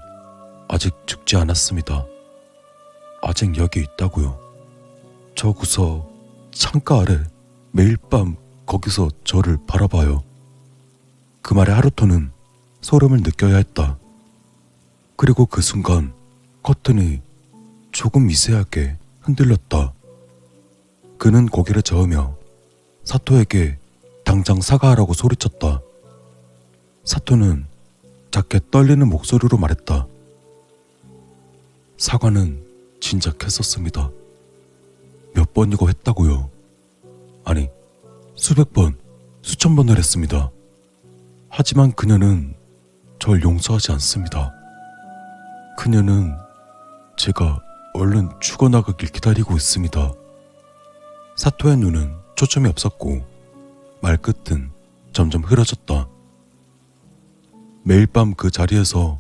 아직 죽지 않았습니다. 아직 여기 있다고요. 저 구석 창가 아래 매일 밤 거기서 저를 바라봐요. 그 말에 하루토는 소름을 느껴야 했다. 그리고 그 순간 커튼이 조금 미세하게 흔들렸다. 그는 고개를 저으며 사토에게 당장 사과하라고 소리쳤다. 사토는 작게 떨리는 목소리로 말했다. 사과는 진작 했었습니다. 몇 번이고 했다고요. 아니, 수백 번, 수천 번을 했습니다. 하지만 그녀는 절 용서하지 않습니다. 그녀는 제가 얼른 죽어나가길 기다리고 있습니다. 사토의 눈은 초점이 없었고 말끝은 점점 흐려졌다. 매일 밤 그 자리에서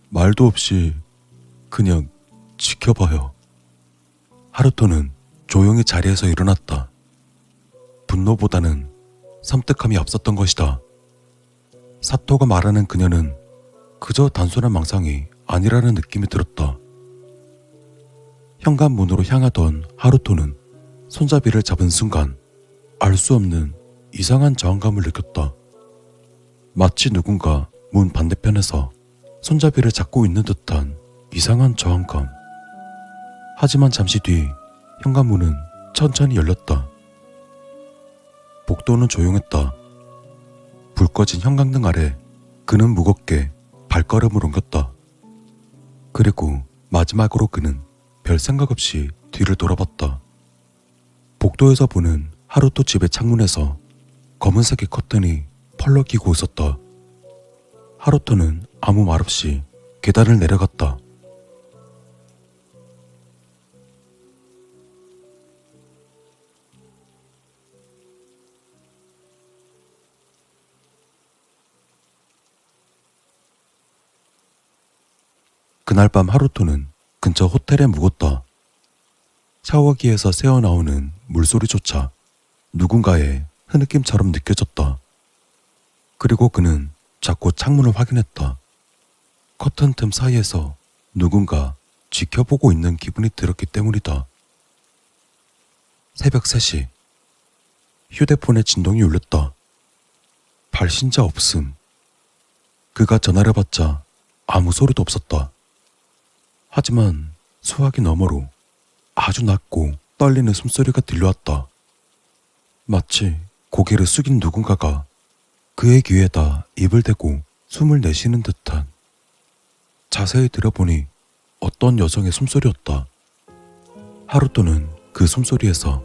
말도 없이 그냥 지켜봐요. 하루토는 조용히 자리에서 일어났다. 분노보다는 섬뜩함이 앞섰던 것이다. 사토가 말하는 그녀는 그저 단순한 망상이 아니라는 느낌이 들었다. 현관문으로 향하던 하루토는 손잡이를 잡은 순간 알 수 없는 이상한 저항감을 느꼈다. 마치 누군가 문 반대편에서 손잡이를 잡고 있는 듯한 이상한 저항감. 하지만 잠시 뒤 현관문은 천천히 열렸다. 복도는 조용했다. 불 꺼진 형광등 아래 그는 무겁게 발걸음을 옮겼다. 그리고 마지막으로 그는 별 생각 없이 뒤를 돌아봤다. 복도에서 보는 하루토 집의 창문에서 검은색의 커튼이 펄럭이고 있었다. 하루토는 아무 말 없이 계단을 내려갔다. 그날 밤 하루토는 근처 호텔에 묵었다. 샤워기에서 새어나오는 물소리조차 누군가의 흐느낌처럼 느껴졌다. 그리고 그는 자꾸 창문을 확인했다. 커튼 틈 사이에서 누군가 지켜보고 있는 기분이 들었기 때문이다. 새벽 3시 휴대폰에 진동이 울렸다. 발신자 없음. 그가 전화를 받자 아무 소리도 없었다. 하지만 수화기 너머로 아주 낮고 떨리는 숨소리가 들려왔다. 마치 고개를 숙인 누군가가 그의 귀에다 입을 대고 숨을 내쉬는 듯한. 자세히 들어보니 어떤 여성의 숨소리였다. 하루토는 그 숨소리에서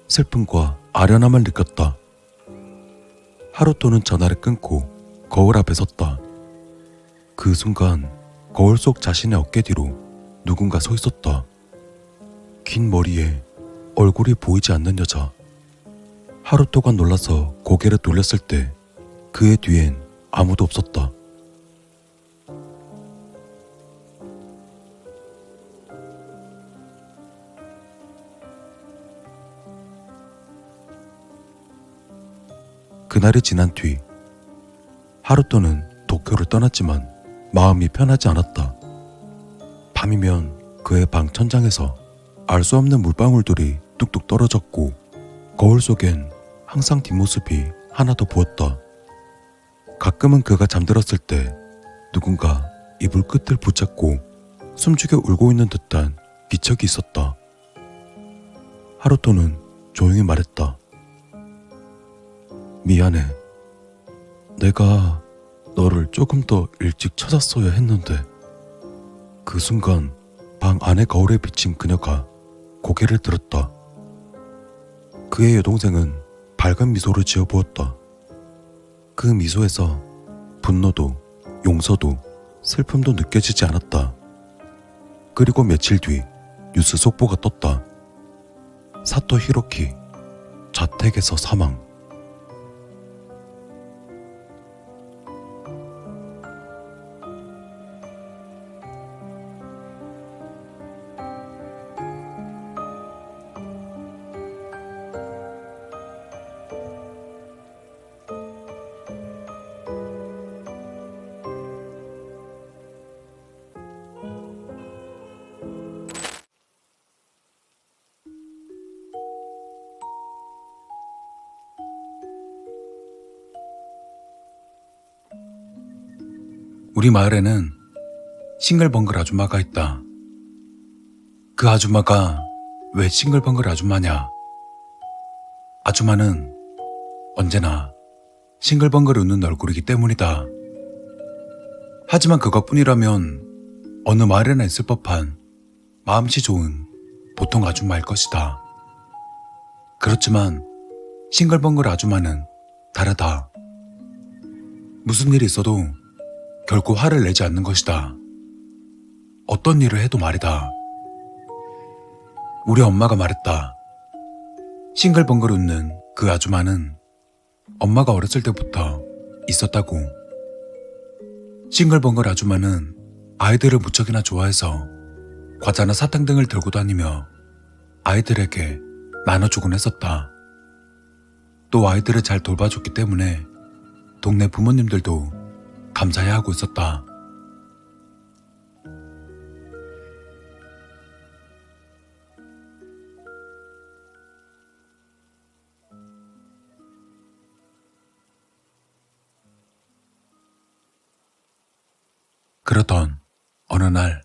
슬픔과 아련함을 느꼈다. 하루토는 전화를 끊고 거울 앞에 섰다. 그 순간 거울 속 자신의 어깨 뒤로 누군가 서 있었다. 긴 머리에 얼굴이 보이지 않는 여자. 하루토가 놀라서 고개를 돌렸을 때 그의 뒤엔 아무도 없었다. 그날이 지난 뒤 하루토는 도쿄를 떠났지만 마음이 편하지 않았다. 밤이면 그의 방 천장에서 알 수 없는 물방울들이 뚝뚝 떨어졌고 거울 속엔 항상 뒷모습이 하나 더 보였다. 가끔은 그가 잠들었을 때 누군가 이불 끝을 붙잡고 숨죽여 울고 있는 듯한 기척이 있었다. 하루토는 조용히 말했다. 미안해. 내가 너를 조금 더 일찍 찾았어야 했는데. 그 순간 방 안의 거울에 비친 그녀가 고개를 들었다. 그의 여동생은 밝은 미소를 지어 보았다. 그 미소에서 분노도 용서도 슬픔도 느껴지지 않았다. 그리고 며칠 뒤 뉴스 속보가 떴다. 사토 히로키 자택에서 사망. 우리 마을에는 싱글벙글 아줌마가 있다. 그 아줌마가 왜 싱글벙글 아줌마냐? 아줌마는 언제나 싱글벙글 웃는 얼굴이기 때문이다. 하지만 그것뿐이라면 어느 마을에나 있을 법한 마음씨 좋은 보통 아줌마일 것이다. 그렇지만 싱글벙글 아줌마는 다르다. 무슨 일이 있어도 결코 화를 내지 않는 것이다. 어떤 일을 해도 말이다. 우리 엄마가 말했다. 싱글벙글 웃는 그 아줌마는 엄마가 어렸을 때부터 있었다고. 싱글벙글 아줌마는 아이들을 무척이나 좋아해서 과자나 사탕 등을 들고 다니며 아이들에게 나눠주곤 했었다. 또 아이들을 잘 돌봐줬기 때문에 동네 부모님들도 감사해하고 있었다. 그러던 어느 날,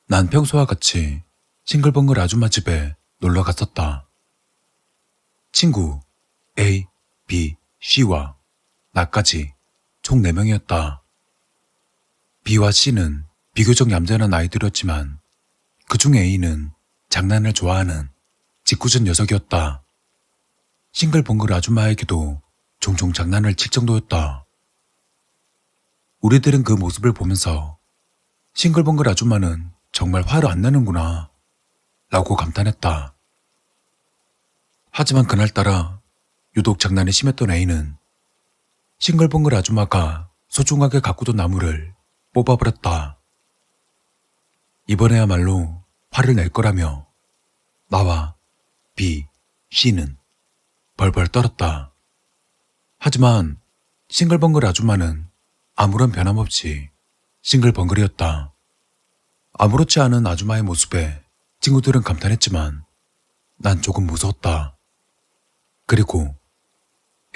난 평소와 같이 싱글벙글 아줌마 집에 놀러 갔었다. 친구 A, B, C와 나까지 총 4명이었다. B와 C는 비교적 얌전한 아이들이었지만 그중 A는 장난을 좋아하는 짓궂은 녀석이었다. 싱글벙글 아줌마에게도 종종 장난을 칠 정도였다. 우리들은 그 모습을 보면서 싱글벙글 아줌마는 정말 화를 안 내는구나 라고 감탄했다. 하지만 그날따라 유독 장난이 심했던 A는 싱글벙글 아줌마가 소중하게 가꾸던 나무를 뽑아버렸다. 이번에야말로 화를 낼 거라며 나와 B, C는 벌벌 떨었다. 하지만 싱글벙글 아줌마는 아무런 변함없이 싱글벙글이었다. 아무렇지 않은 아줌마의 모습에 친구들은 감탄했지만 난 조금 무서웠다. 그리고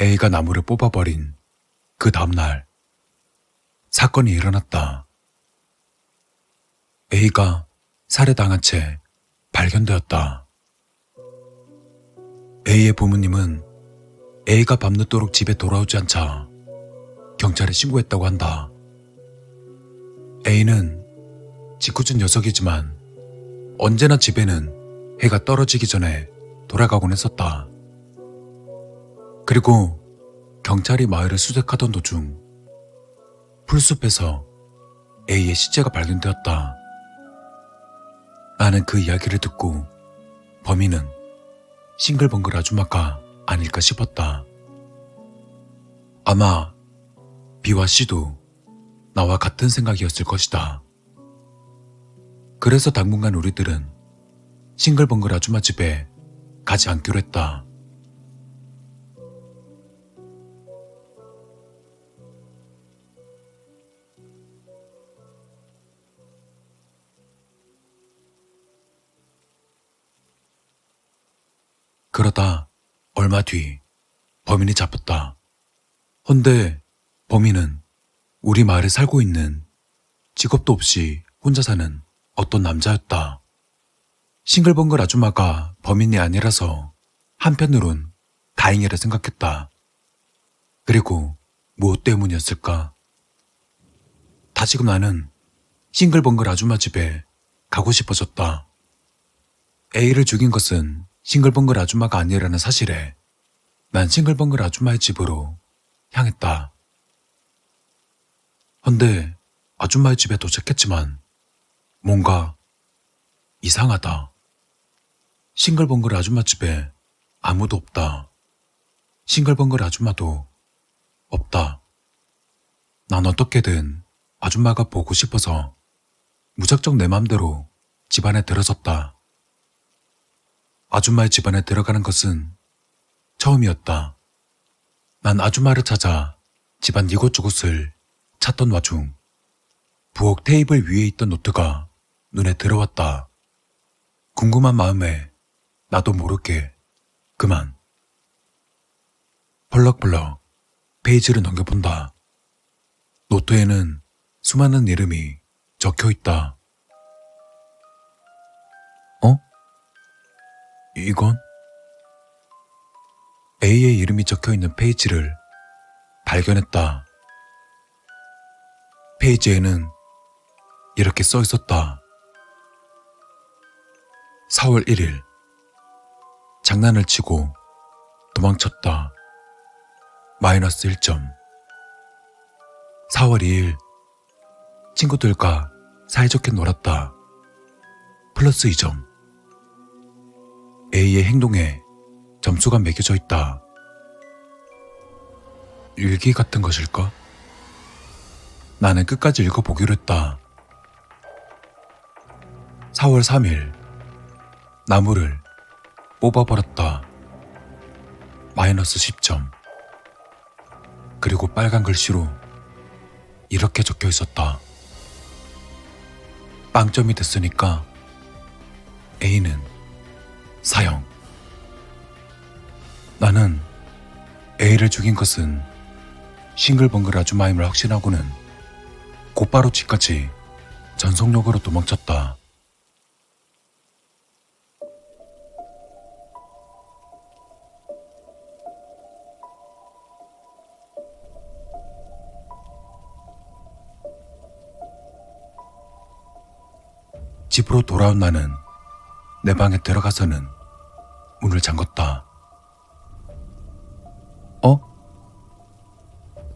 A가 나무를 뽑아버린 그 다음날 사건이 일어났다. A가 살해당한 채 발견되었다. A의 부모님은 A가 밤늦도록 집에 돌아오지 않자 경찰에 신고했다고 한다. A는 짓궂은 녀석이지만 언제나 집에는 해가 떨어지기 전에 돌아가곤 했었다. 그리고 경찰이 마을을 수색하던 도중 풀숲에서 A의 시체가 발견되었다. 나는 그 이야기를 듣고 범인은 싱글벙글 아줌마가 아닐까 싶었다. 아마 B와 C도 나와 같은 생각이었을 것이다. 그래서 당분간 우리들은 싱글벙글 아줌마 집에 가지 않기로 했다. 그러다 얼마 뒤 범인이 잡혔다. 헌데 범인은 우리 마을에 살고 있는 직업도 없이 혼자 사는 어떤 남자였다. 싱글벙글 아줌마가 범인이 아니라서 한편으론 다행이라 생각했다. 그리고 무엇 때문이었을까? 다시금 나는 싱글벙글 아줌마 집에 가고 싶어졌다. A를 죽인 것은 싱글벙글 아줌마가 아니라는 사실에 난 싱글벙글 아줌마의 집으로 향했다. 헌데 아줌마의 집에 도착했지만 뭔가 이상하다. 싱글벙글 아줌마 집에 아무도 없다. 싱글벙글 아줌마도 없다. 난 어떻게든 아줌마가 보고 싶어서 무작정 내 맘대로 집 안에 들어섰다. 아줌마의 집 안에 들어가는 것은 처음이었다. 난 아줌마를 찾아 집안 이곳저곳을 찾던 와중 부엌 테이블 위에 있던 노트가 눈에 들어왔다. 궁금한 마음에 나도 모르게 그만 펄럭펄럭 페이지를 넘겨본다. 노트에는 수많은 이름이 적혀있다. 이건? A의 이름이 적혀있는 페이지를 발견했다. 페이지에는 이렇게 써 있었다. 4월 1일 장난을 치고 도망쳤다. 마이너스 1점. 4월 2일 친구들과 사이좋게 놀았다. 플러스 2점. A의 행동에 점수가 매겨져 있다. 일기 같은 것일까? 나는 끝까지 읽어보기로 했다. 4월 3일 나무를 뽑아버렸다. 마이너스 10점. 그리고 빨간 글씨로 이렇게 적혀 있었다. 빵점이 됐으니까 A는 사형. 나는 A를 죽인 것은 싱글벙글 아주마임을 확신하고는 곧바로 집까지 전속력으로 도망쳤다. 집으로 돌아온 나는 내 방에 들어가서는 문을 잠궜다.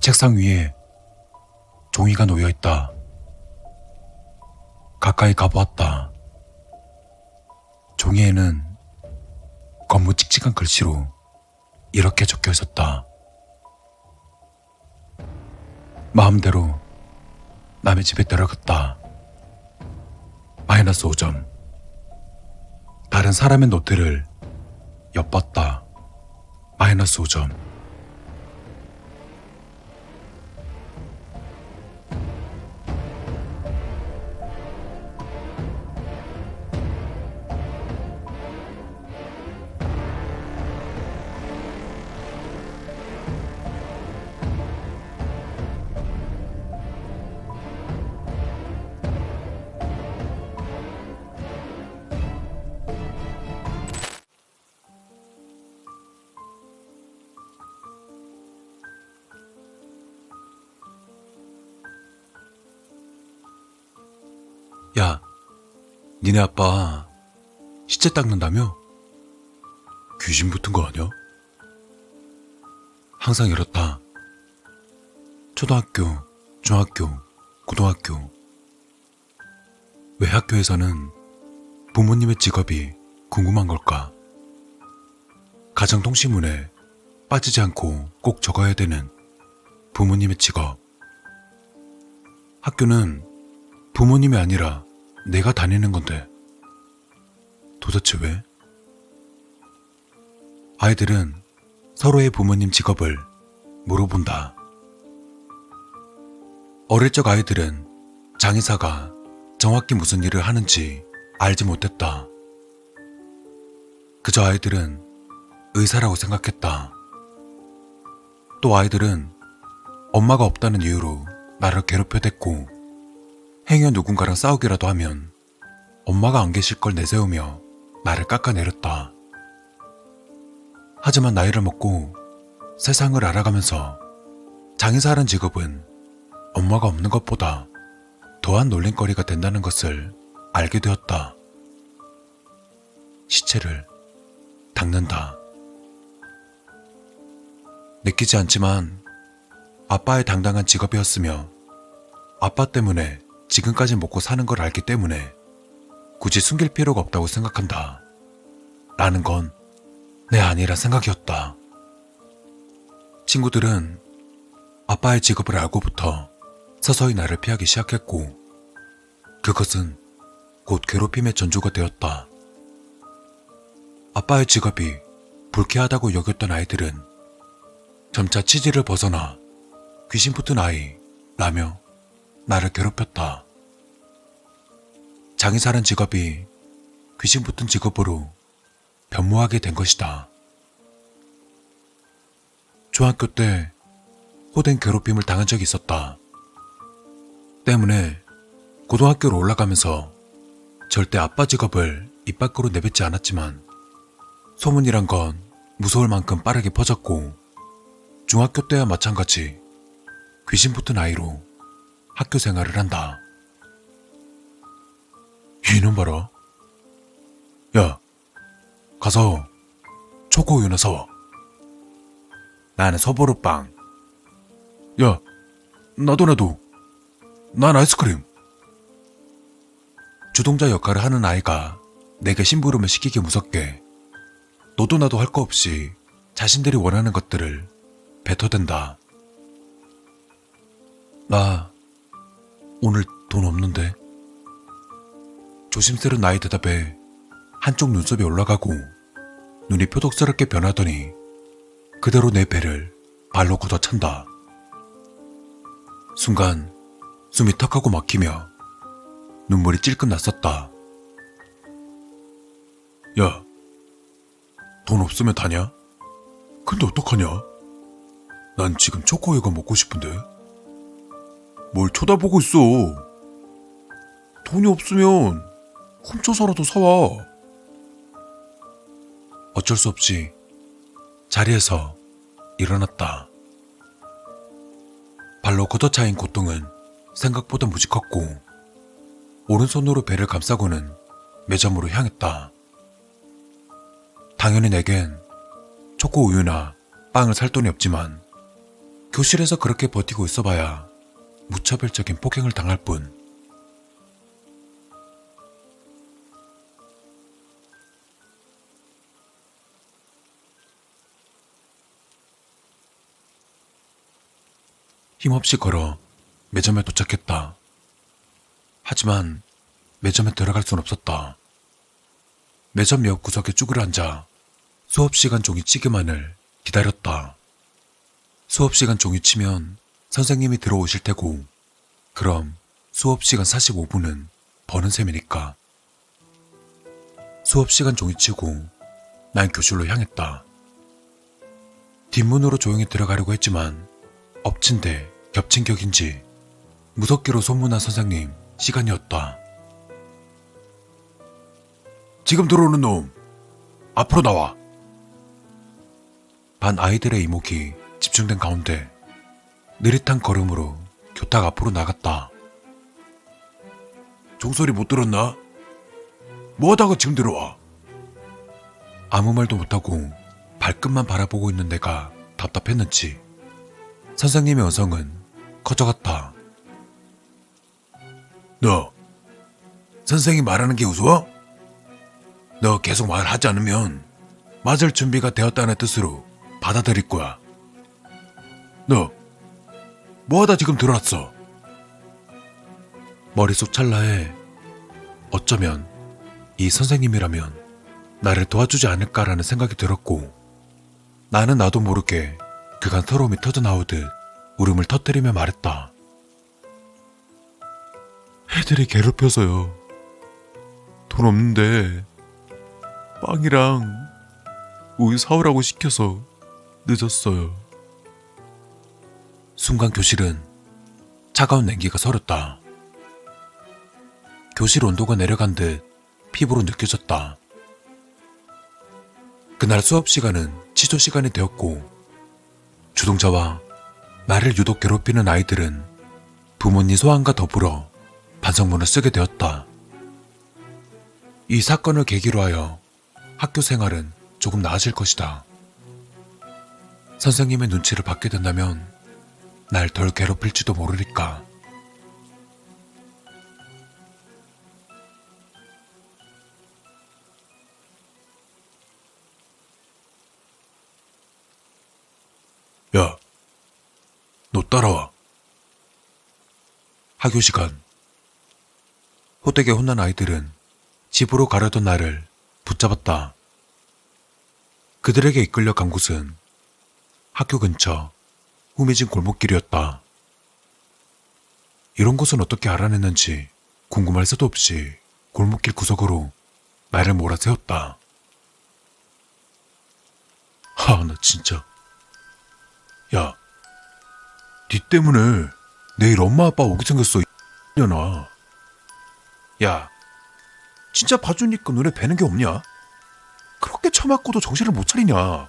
책상 위에 종이가 놓여있다. 가까이 가보았다. 종이에는 검무 찍찍한 글씨로 이렇게 적혀 있었다. 마음대로 남의 집에 들어갔다. 마이너스 5점. 다른 사람의 노트를 엿봤다. 마이너스 5점. 야, 니네 아빠 시체 닦는다며? 귀신 붙은 거 아니야? 항상 이렇다. 초등학교, 중학교, 고등학교. 왜 학교에서는 부모님의 직업이 궁금한 걸까? 가정통신문에 빠지지 않고 꼭 적어야 되는 부모님의 직업. 학교는 부모님이 아니라 내가 다니는 건데 도대체 왜? 아이들은 서로의 부모님 직업을 물어본다. 어릴 적 아이들은 장의사가 정확히 무슨 일을 하는지 알지 못했다. 그저 아이들은 의사라고 생각했다. 또 아이들은 엄마가 없다는 이유로 나를 괴롭혀댔고 행여 누군가랑 싸우기라도 하면 엄마가 안 계실 걸 내세우며 나를 깎아내렸다. 하지만 나이를 먹고 세상을 알아가면서 장의사라는 직업은 엄마가 없는 것보다 더한 놀림거리가 된다는 것을 알게 되었다. 시체를 닦는다. 느끼지 않지만 아빠의 당당한 직업이었으며 아빠 때문에 지금까지 먹고 사는 걸 알기 때문에 굳이 숨길 필요가 없다고 생각한다. 라는 건 내 아니란 생각이었다. 친구들은 아빠의 직업을 알고부터 서서히 나를 피하기 시작했고 그것은 곧 괴롭힘의 전조가 되었다. 아빠의 직업이 불쾌하다고 여겼던 아이들은 점차 치지를 벗어나 귀신 붙은 아이라며 나를 괴롭혔다. 장의사란 직업이 귀신 붙은 직업으로 변모하게 된 것이다. 중학교 때 호된 괴롭힘을 당한 적이 있었다. 때문에 고등학교로 올라가면서 절대 아빠 직업을 입 밖으로 내뱉지 않았지만 소문이란 건 무서울 만큼 빠르게 퍼졌고 중학교 때와 마찬가지 귀신 붙은 아이로 학교 생활을 한다. 이놈 봐라. 야, 가서 초코우유나 사와. 나는 소보루빵. 야, 나도. 난 아이스크림. 주동자 역할을 하는 아이가 내게 심부름을 시키기 무섭게 너도 나도 할 거 없이 자신들이 원하는 것들을 뱉어댄다. 나 오늘 돈 없는데. 조심스런 나의 대답에 한쪽 눈썹이 올라가고 눈이 표독스럽게 변하더니 그대로 내 배를 발로 걷어찬다. 순간 숨이 턱하고 막히며 눈물이 찔끔 났었다. 야, 돈 없으면 다냐? 근데 어떡하냐? 난 지금 초코우유가 먹고 싶은데. 뭘 쳐다보고 있어? 돈이 없으면 훔쳐서라도 사와. 어쩔 수 없이 자리에서 일어났다. 발로 걷어차인 고통은 생각보다 무지 컸고 오른손으로 배를 감싸고는 매점으로 향했다. 당연히 내겐 초코우유나 빵을 살 돈이 없지만 교실에서 그렇게 버티고 있어봐야 무차별적인 폭행을 당할 뿐. 힘없이 걸어 매점에 도착했다. 하지만 매점에 들어갈 순 없었다. 매점 옆 구석에 쭈그려 앉아 수업시간 종이치기만을 기다렸다. 수업시간 종이치면 선생님이 들어오실 테고 그럼 수업시간 45분은 버는 셈이니까. 수업시간 종이치고 난 교실로 향했다. 뒷문으로 조용히 들어가려고 했지만 엎친 데 겹친 격인지 무섭기로 소문난 선생님 시간이었다. 지금 들어오는 놈, 앞으로 나와. 반 아이들의 이목이 집중된 가운데 느릿한 걸음으로 교탁 앞으로 나갔다. 종소리 못 들었나? 뭐하다가 지금 들어와? 아무 말도 못하고 발끝만 바라보고 있는 내가 답답했는지 선생님의 언성은 커져갔다. 너, 선생님 말하는 게 우스워? 너 계속 말하지 않으면 맞을 준비가 되었다는 뜻으로 받아들일 거야. 너, 뭐하다 지금 들어왔어? 머릿속 찰나에 어쩌면 이 선생님이라면 나를 도와주지 않을까라는 생각이 들었고 나는 나도 모르게 그간 서러움이 터져나오듯 울음을 터뜨리며 말했다. 애들이 괴롭혀서요. 돈 없는데 빵이랑 우유 사오라고 시켜서 늦었어요. 순간 교실은 차가운 냉기가 서렸다. 교실 온도가 내려간 듯 피부로 느껴졌다. 그날 수업 시간은 취소 시간이 되었고 주동자와 나를 유독 괴롭히는 아이들은 부모님 소환과 더불어 반성문을 쓰게 되었다. 이 사건을 계기로 하여 학교 생활은 조금 나아질 것이다. 선생님의 눈치를 받게 된다면 날 덜 괴롭힐지도 모르니까. 야, 너 따라와. 학교 시간. 호되게 혼난 아이들은 집으로 가려던 나를 붙잡았다. 그들에게 이끌려 간 곳은 학교 근처 후미진 골목길이었다. 이런 곳은 어떻게 알아냈는지 궁금할 새도 없이 골목길 구석으로 나를 몰아세웠다. 나 진짜. 야, 니 때문에 내일 엄마 아빠 오게 생겼어, 이년아. 야, 진짜 봐주니까 눈에 뵈는 게 없냐? 그렇게 처맞고도 정신을 못 차리냐?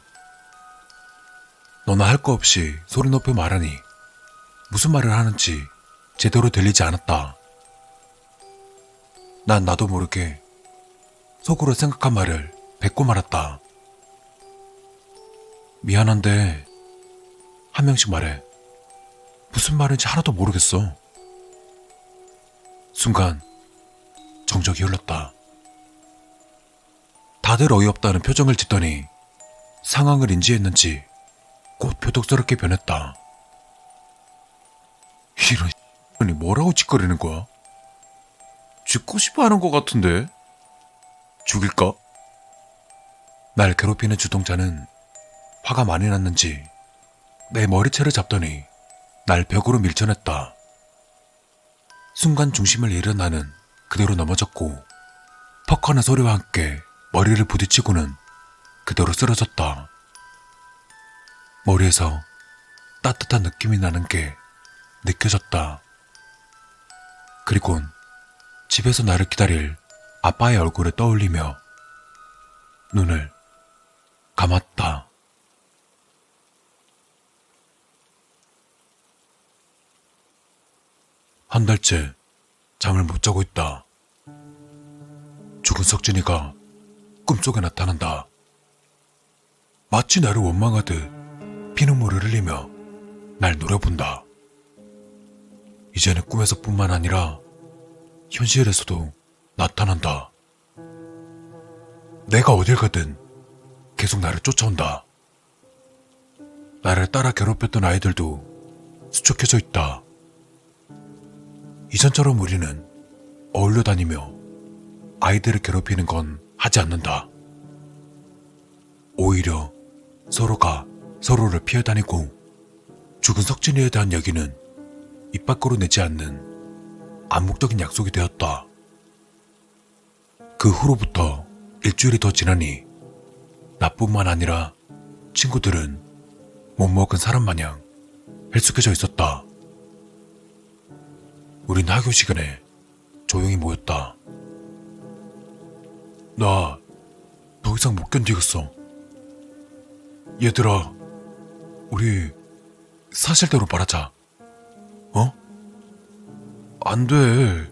너나 할 거 없이 소리 높여 말하니 무슨 말을 하는지 제대로 들리지 않았다. 난 나도 모르게 속으로 생각한 말을 뱉고 말았다. 미안한데 한 명씩 말해. 무슨 말인지 하나도 모르겠어. 순간 정적이 흘렀다. 다들 어이없다는 표정을 짓더니 상황을 인지했는지 곧 표독스럽게 변했다. 이런 아니, 뭐라고 짓거리는 거야? 죽고 싶어 하는 것 같은데? 죽일까? 날 괴롭히는 주동자는 화가 많이 났는지 내 머리채를 잡더니 날 벽으로 밀쳐냈다. 순간 중심을 잃은 나는 그대로 넘어졌고 퍽하는 소리와 함께 머리를 부딪히고는 그대로 쓰러졌다. 머리에서 따뜻한 느낌이 나는 게 느껴졌다. 그리곤 집에서 나를 기다릴 아빠의 얼굴을 떠올리며 눈을 감았다. 한 달째 잠을 못 자고 있다. 죽은 석진이가 꿈속에 나타난다. 마치 나를 원망하듯 피눈물을 흘리며 날 노려본다. 이제는 꿈에서뿐만 아니라 현실에서도 나타난다. 내가 어딜 가든 계속 나를 쫓아온다. 나를 따라 괴롭혔던 아이들도 수척해져 있다. 이전처럼 우리는 어울려 다니며 아이들을 괴롭히는 건 하지 않는다. 오히려 서로가 서로를 피해 다니고 죽은 석진이에 대한 얘기는 입 밖으로 내지 않는 암묵적인 약속이 되었다. 그 후로부터 일주일이 더 지나니 나뿐만 아니라 친구들은 못 먹은 사람 마냥 헬쑥해져 있었다. 우린 학교 시간에 조용히 모였다. 나 더 이상 못 견디겠어. 얘들아, 우리 사실대로 말하자. 어? 안 돼.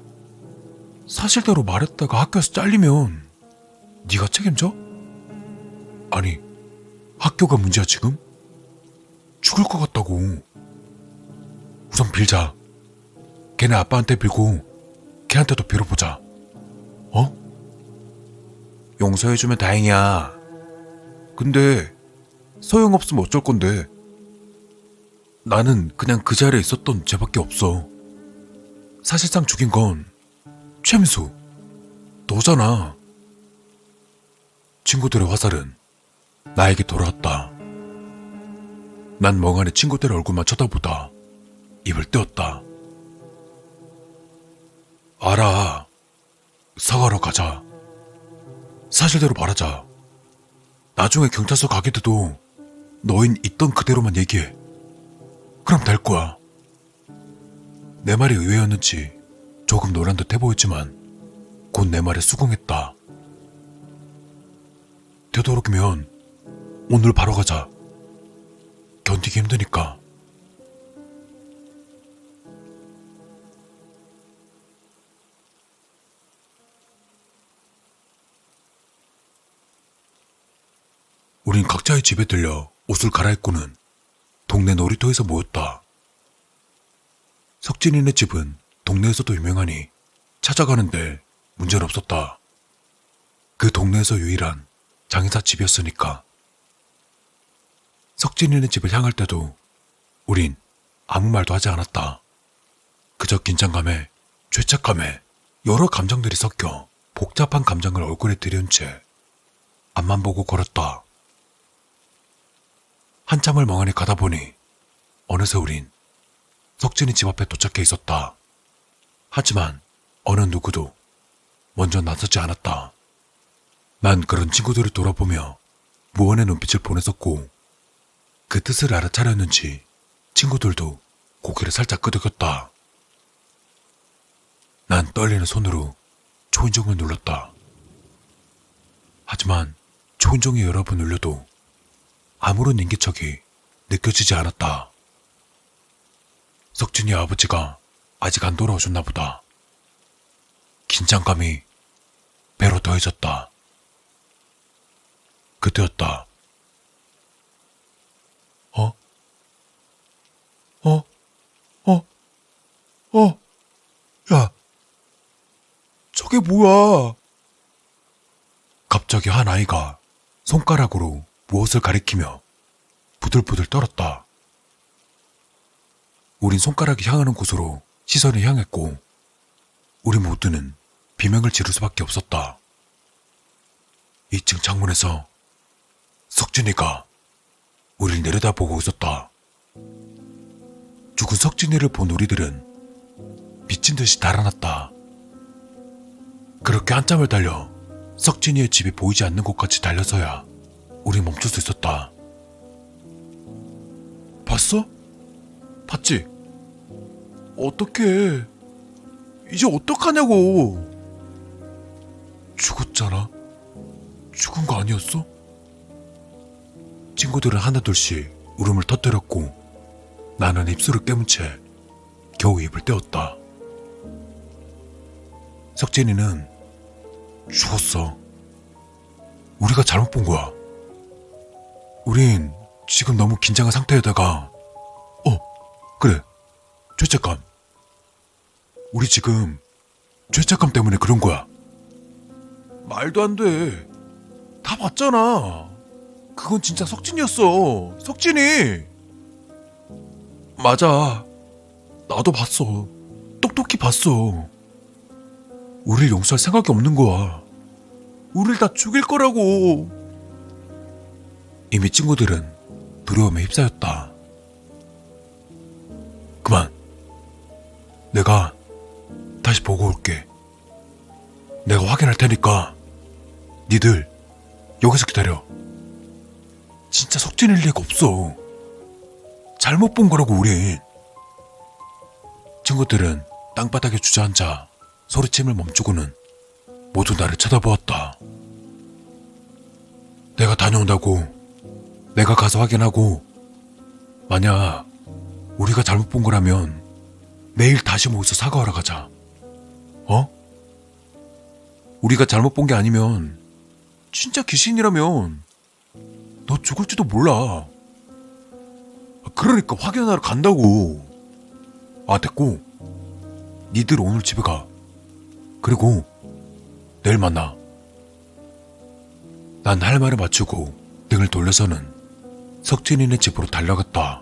사실대로 말했다가 학교에서 잘리면 네가 책임져? 아니, 학교가 문제야 지금? 죽을 것 같다고. 우선 빌자. 걔네 아빠한테 빌고 걔한테도 빌어보자. 어? 용서해주면 다행이야. 근데 소용없으면 어쩔 건데. 나는 그냥 그 자리에 있었던 쟤밖에 없어. 사실상 죽인 건 최민수, 너잖아. 친구들의 화살은 나에게 돌아왔다. 난 멍하니 친구들의 얼굴만 쳐다보다 입을 떼었다. 알아. 사과하러 가자. 사실대로 말하자. 나중에 경찰서 가게 돼도 너흰 있던 그대로만 얘기해. 그럼 될 거야. 내 말이 의외였는지 조금 노란 듯 해보였지만 곧 내 말에 수긍했다. 되도록이면 오늘 바로 가자. 견디기 힘드니까. 우린 각자의 집에 들려 옷을 갈아입고는 동네 놀이터에서 모였다. 석진이네 집은 동네에서도 유명하니 찾아가는데 문제는 없었다. 그 동네에서 유일한 장의사 집이었으니까. 석진이네 집을 향할 때도 우린 아무 말도 하지 않았다. 그저 긴장감에 죄책감에 여러 감정들이 섞여 복잡한 감정을 얼굴에 들여온 채 앞만 보고 걸었다. 한참을 멍하니 가다 보니 어느새 우린 석진이 집 앞에 도착해 있었다. 하지만 어느 누구도 먼저 나서지 않았다. 난 그런 친구들을 돌아보며 무언의 눈빛을 보냈었고 그 뜻을 알아차렸는지 친구들도 고개를 살짝 끄덕였다. 난 떨리는 손으로 초인종을 눌렀다. 하지만 초인종이 여러 번 울려도 아무런 인기척이 느껴지지 않았다. 석진이 아버지가 아직 안 돌아오셨나 보다. 긴장감이 배로 더해졌다. 그때였다. 야, 저게 뭐야? 갑자기 한 아이가 손가락으로 무엇을 가리키며 부들부들 떨었다. 우린 손가락이 향하는 곳으로 시선을 향했고 우리 모두는 비명을 지를 수밖에 없었다. 2층 창문에서 석진이가 우릴 내려다보고 있었다. 죽은 석진이를 본 우리들은 미친 듯이 달아났다. 그렇게 한참을 달려 석진이의 집이 보이지 않는 곳까지 달려서야 우리 멈출 수 있었다. 봤어? 봤지? 어떡해. 이제 어떡하냐고. 죽었잖아. 죽은 거 아니었어? 친구들은 하나둘씩 울음을 터뜨렸고 나는 입술을 깨문 채 겨우 입을 떼었다. 석진이는 죽었어. 우리가 잘못 본 거야. 우린 지금 너무 긴장한 상태에다가 그래, 죄책감. 우리 지금 죄책감 때문에 그런 거야. 말도 안 돼. 다 봤잖아. 그건 진짜 석진이었어. 석진이. 맞아. 나도 봤어. 똑똑히 봤어. 우릴 용서할 생각이 없는 거야. 우릴 다 죽일 거라고. 이미 친구들은 두려움에 휩싸였다. 그만. 내가 다시 보고 올게. 내가 확인할 테니까 니들 여기서 기다려. 진짜 석진일 리가 없어. 잘못 본 거라고 우린. 친구들은 땅바닥에 주저앉아 소리침을 멈추고는 모두 나를 쳐다보았다. 내가 다녀온다고. 내가 가서 확인하고 만약 우리가 잘못 본 거라면 내일 다시 모여서 사과하러 가자. 우리가 잘못 본 게 아니면 진짜 귀신이라면 너 죽을지도 몰라. 그러니까 확인하러 간다고. 됐고. 니들 오늘 집에 가. 그리고 내일 만나. 난 할 말을 마치고 등을 돌려서는 석진이네 집으로 달려갔다.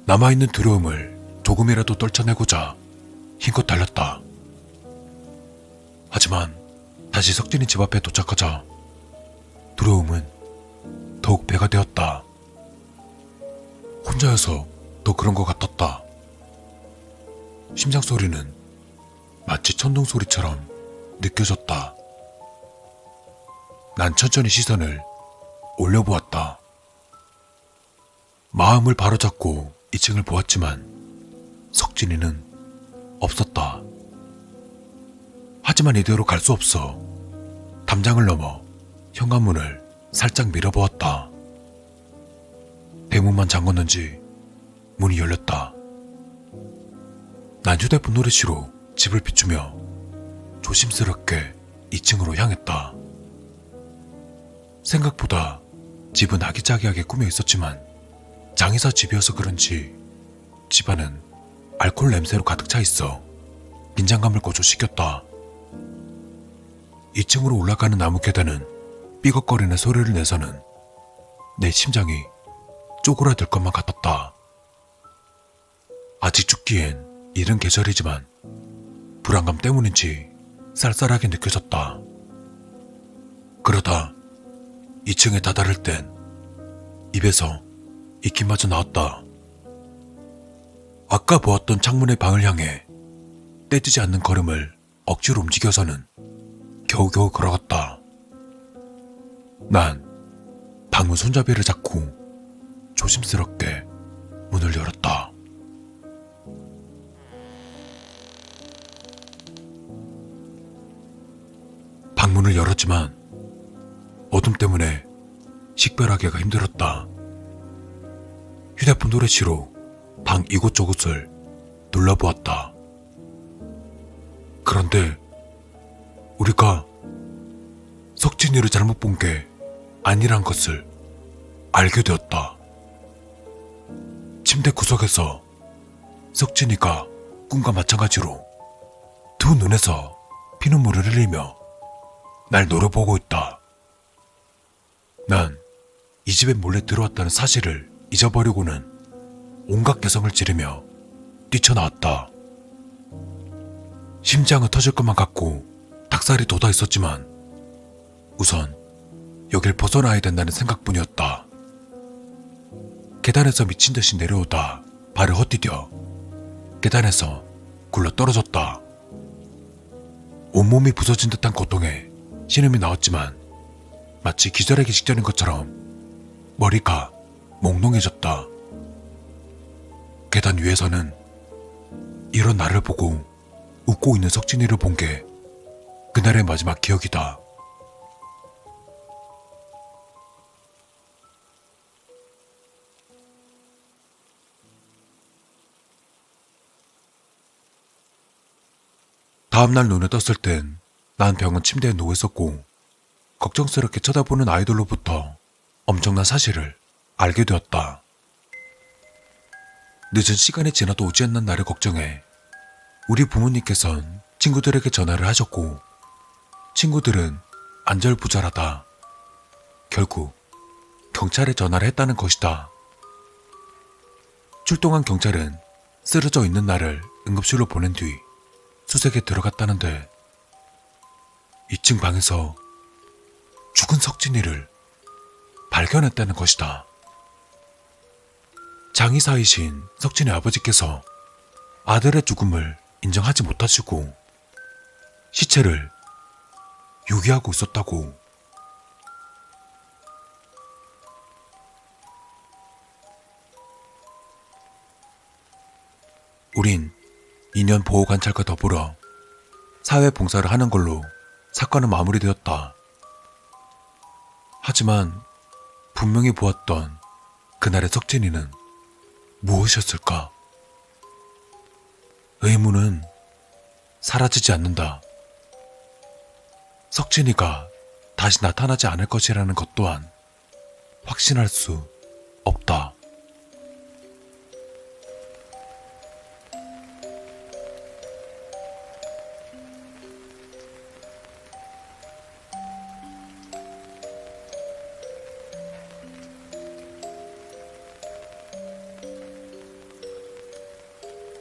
남아있는 두려움을 조금이라도 떨쳐내고자 힘껏 달렸다. 하지만 다시 석진이 집 앞에 도착하자 두려움은 더욱 배가 되었다. 혼자여서 더 그런 것 같았다. 심장 소리는 마치 천둥 소리처럼 느껴졌다. 난 천천히 시선을 올려보았다. 마음을 바로잡고 2층을 보았지만 석진이는 없었다. 하지만 이대로 갈 수 없어 담장을 넘어 현관문을 살짝 밀어보았다. 대문만 잠궜는지 문이 열렸다. 난 휴대폰 노래시로 집을 비추며 조심스럽게 2층으로 향했다. 생각보다 집은 아기자기하게 꾸며 있었지만 장의사 집이어서 그런지 집안은 알코올 냄새로 가득 차 있어 긴장감을 고조시켰다. 2층으로 올라가는 나무 계단은 삐걱거리는 소리를 내서는 내 심장이 쪼그라들 것만 같았다. 아직 춥기엔 이른 계절이지만 불안감 때문인지 쌀쌀하게 느껴졌다. 그러다 2층에 다다를 땐 입에서 익힘마저 나왔다. 아까 보았던 창문의 방을 향해 떼지지 않는 걸음을 억지로 움직여서는 겨우겨우 걸어갔다. 난 방문 손잡이를 잡고 조심스럽게 문을 열었다. 방문을 열었지만 어둠 때문에 식별하기가 힘들었다. 휴대폰 노래시로 방 이곳저곳을 눌러보았다. 그런데 우리가 석진이를 잘못 본 게 아니란 것을 알게 되었다. 침대 구석에서 석진이가 꿈과 마찬가지로 두 눈에서 피눈물을 흘리며 날 노려보고 있다. 난 이 집에 몰래 들어왔다는 사실을 잊어버리고는 온갖 개성을 지르며 뛰쳐나왔다. 심장은 터질 것만 같고 닭살이 돋아 있었지만 우선 여길 벗어나야 된다는 생각뿐이었다. 계단에서 미친 듯이 내려오다 발을 헛디뎌 계단에서 굴러 떨어졌다. 온몸이 부서진 듯한 고통에 신음이 나왔지만 마치 기절하기 직전인 것처럼 머리가 몽롱해졌다. 계단 위에서는 이런 나를 보고 웃고 있는 석진이를 본 게 그날의 마지막 기억이다. 다음날 눈에 떴을 땐 난 병원 침대에 누워 있었고 걱정스럽게 쳐다보는 아이들로부터 엄청난 사실을 알게 되었다. 늦은 시간이 지나도 오지 않는 나를 걱정해 우리 부모님께선 친구들에게 전화를 하셨고 친구들은 안절부절하다 결국 경찰에 전화를 했다는 것이다. 출동한 경찰은 쓰러져 있는 나를 응급실로 보낸 뒤 수색에 들어갔다는데 2층 방에서 죽은 석진이를 발견했다는 것이다. 장의사이신 석진의 아버지께서 아들의 죽음을 인정하지 못하시고 시체를 유기하고 있었다고. 우린 2년 보호관찰과 더불어 사회봉사를 하는 걸로 사건은 마무리되었다. 하지만 분명히 보았던 그날의 석진이는 무엇이었을까? 의문은 사라지지 않는다. 석진이가 다시 나타나지 않을 것이라는 것 또한 확신할 수